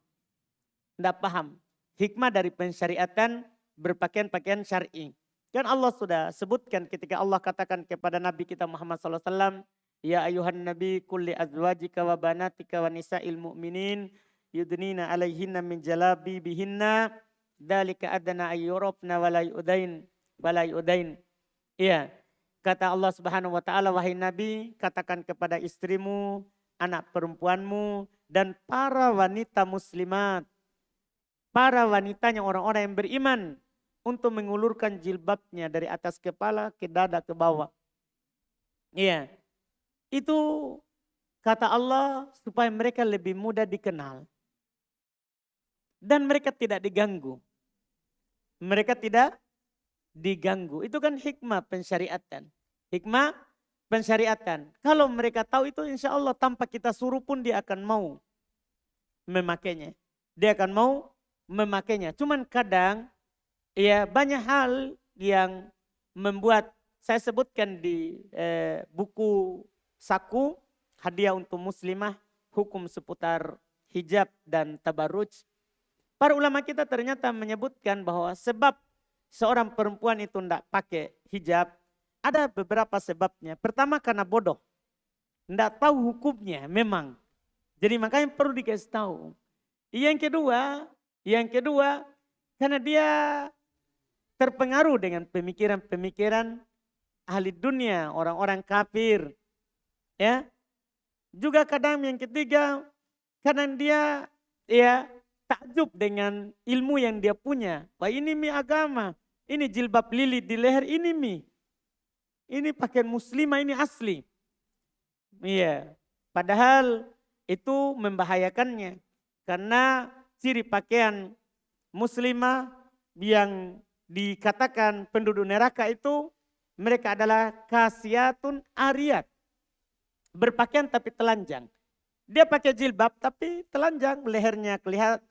A: Tidak paham hikmah dari pensyariatan berpakaian pakaian syar'i. Kan Allah sudah sebutkan ketika Allah katakan kepada Nabi kita Muhammad SAW. Ya ayuhan nabi kulli azwajika wa banatika wa nisa'il mu'minin yudnina alaihinna min jalabi bihinna dalika adana ayyurabna walai udain. Iya, kata Allah Subhanahu wa taala, wahai Nabi, katakan kepada istrimu, anak perempuanmu dan para wanita muslimat, para wanitanya orang-orang yang beriman untuk mengulurkan jilbabnya dari atas kepala ke dada ke bawah. Iya. Itu kata Allah supaya mereka lebih mudah dikenal. Dan mereka tidak diganggu. Mereka tidak diganggu. Itu kan hikmah pensyariatan. Hikmah pensyariatan. Kalau mereka tahu itu insya Allah tanpa kita suruh pun dia akan mau memakainya. Dia akan mau memakainya. Cuman kadang ya banyak hal yang membuat, saya sebutkan di buku Saku, hadiah untuk muslimah, hukum seputar hijab dan tabarruj. Para ulama kita ternyata menyebutkan bahwa sebab seorang perempuan itu tidak pakai hijab, ada beberapa sebabnya. Pertama karena bodoh. Tidak tahu hukumnya memang. Jadi makanya perlu dikasih tahu. Yang kedua karena dia terpengaruh dengan pemikiran-pemikiran ahli dunia, orang-orang kafir. Ya. Juga kadang yang ketiga karena dia ya takjub dengan ilmu yang dia punya. Wah ini agama, ini jilbab lilit di leher ini ini pakaian muslimah ini asli. Iya, padahal itu membahayakannya karena ciri pakaian muslimah yang dikatakan penduduk neraka itu mereka adalah kasiyatun ariyat. Berpakaian tapi telanjang. Dia pakai jilbab tapi telanjang, lehernya kelihatan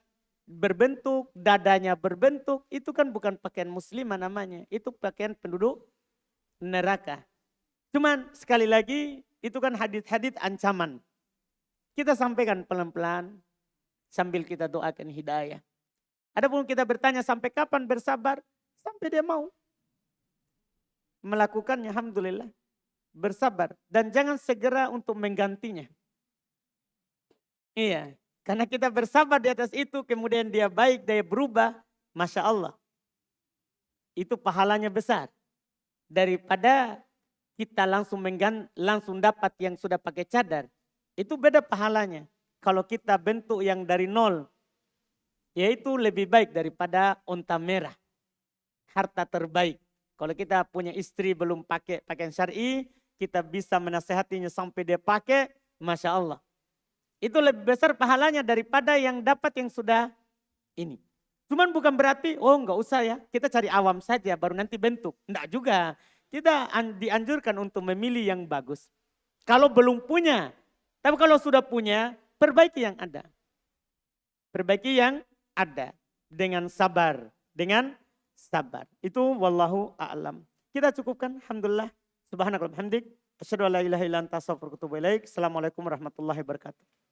A: berbentuk, dadanya berbentuk. Itu kan bukan pakaian muslimah namanya. Itu pakaian penduduk neraka. Cuman sekali lagi itu kan hadits-hadits ancaman. Kita sampaikan pelan-pelan sambil kita doakan hidayah. Adapun kita bertanya sampai kapan bersabar? Sampai dia mau melakukannya, alhamdulillah. Bersabar dan jangan segera untuk menggantinya. Iya, karena kita bersabar di atas itu kemudian dia baik, dia berubah, Masya Allah. Itu pahalanya besar. Daripada kita langsung dapat yang sudah pakai cadar. Itu beda pahalanya. Kalau kita bentuk yang dari nol, yaitu lebih baik daripada onta merah. Harta terbaik. Kalau kita punya istri belum pakai pakaian syar'i, kita bisa menasehatinya sampai dia pakai, Masya Allah. Itu lebih besar pahalanya daripada yang dapat yang sudah ini. Cuman bukan berarti, oh enggak usah ya, kita cari awam saja baru nanti bentuk. Enggak juga, kita dianjurkan untuk memilih yang bagus. Kalau belum punya, tapi kalau sudah punya, perbaiki yang ada. Perbaiki yang ada dengan sabar, Itu wallahu a'lam. Kita cukupkan, alhamdulillah. Subhanakallahumma hamdik, asyhadu an la ilaha illa anta astaghfiruka wa atubu ilaik. Assalamualaikum warahmatullahi wabarakatuh.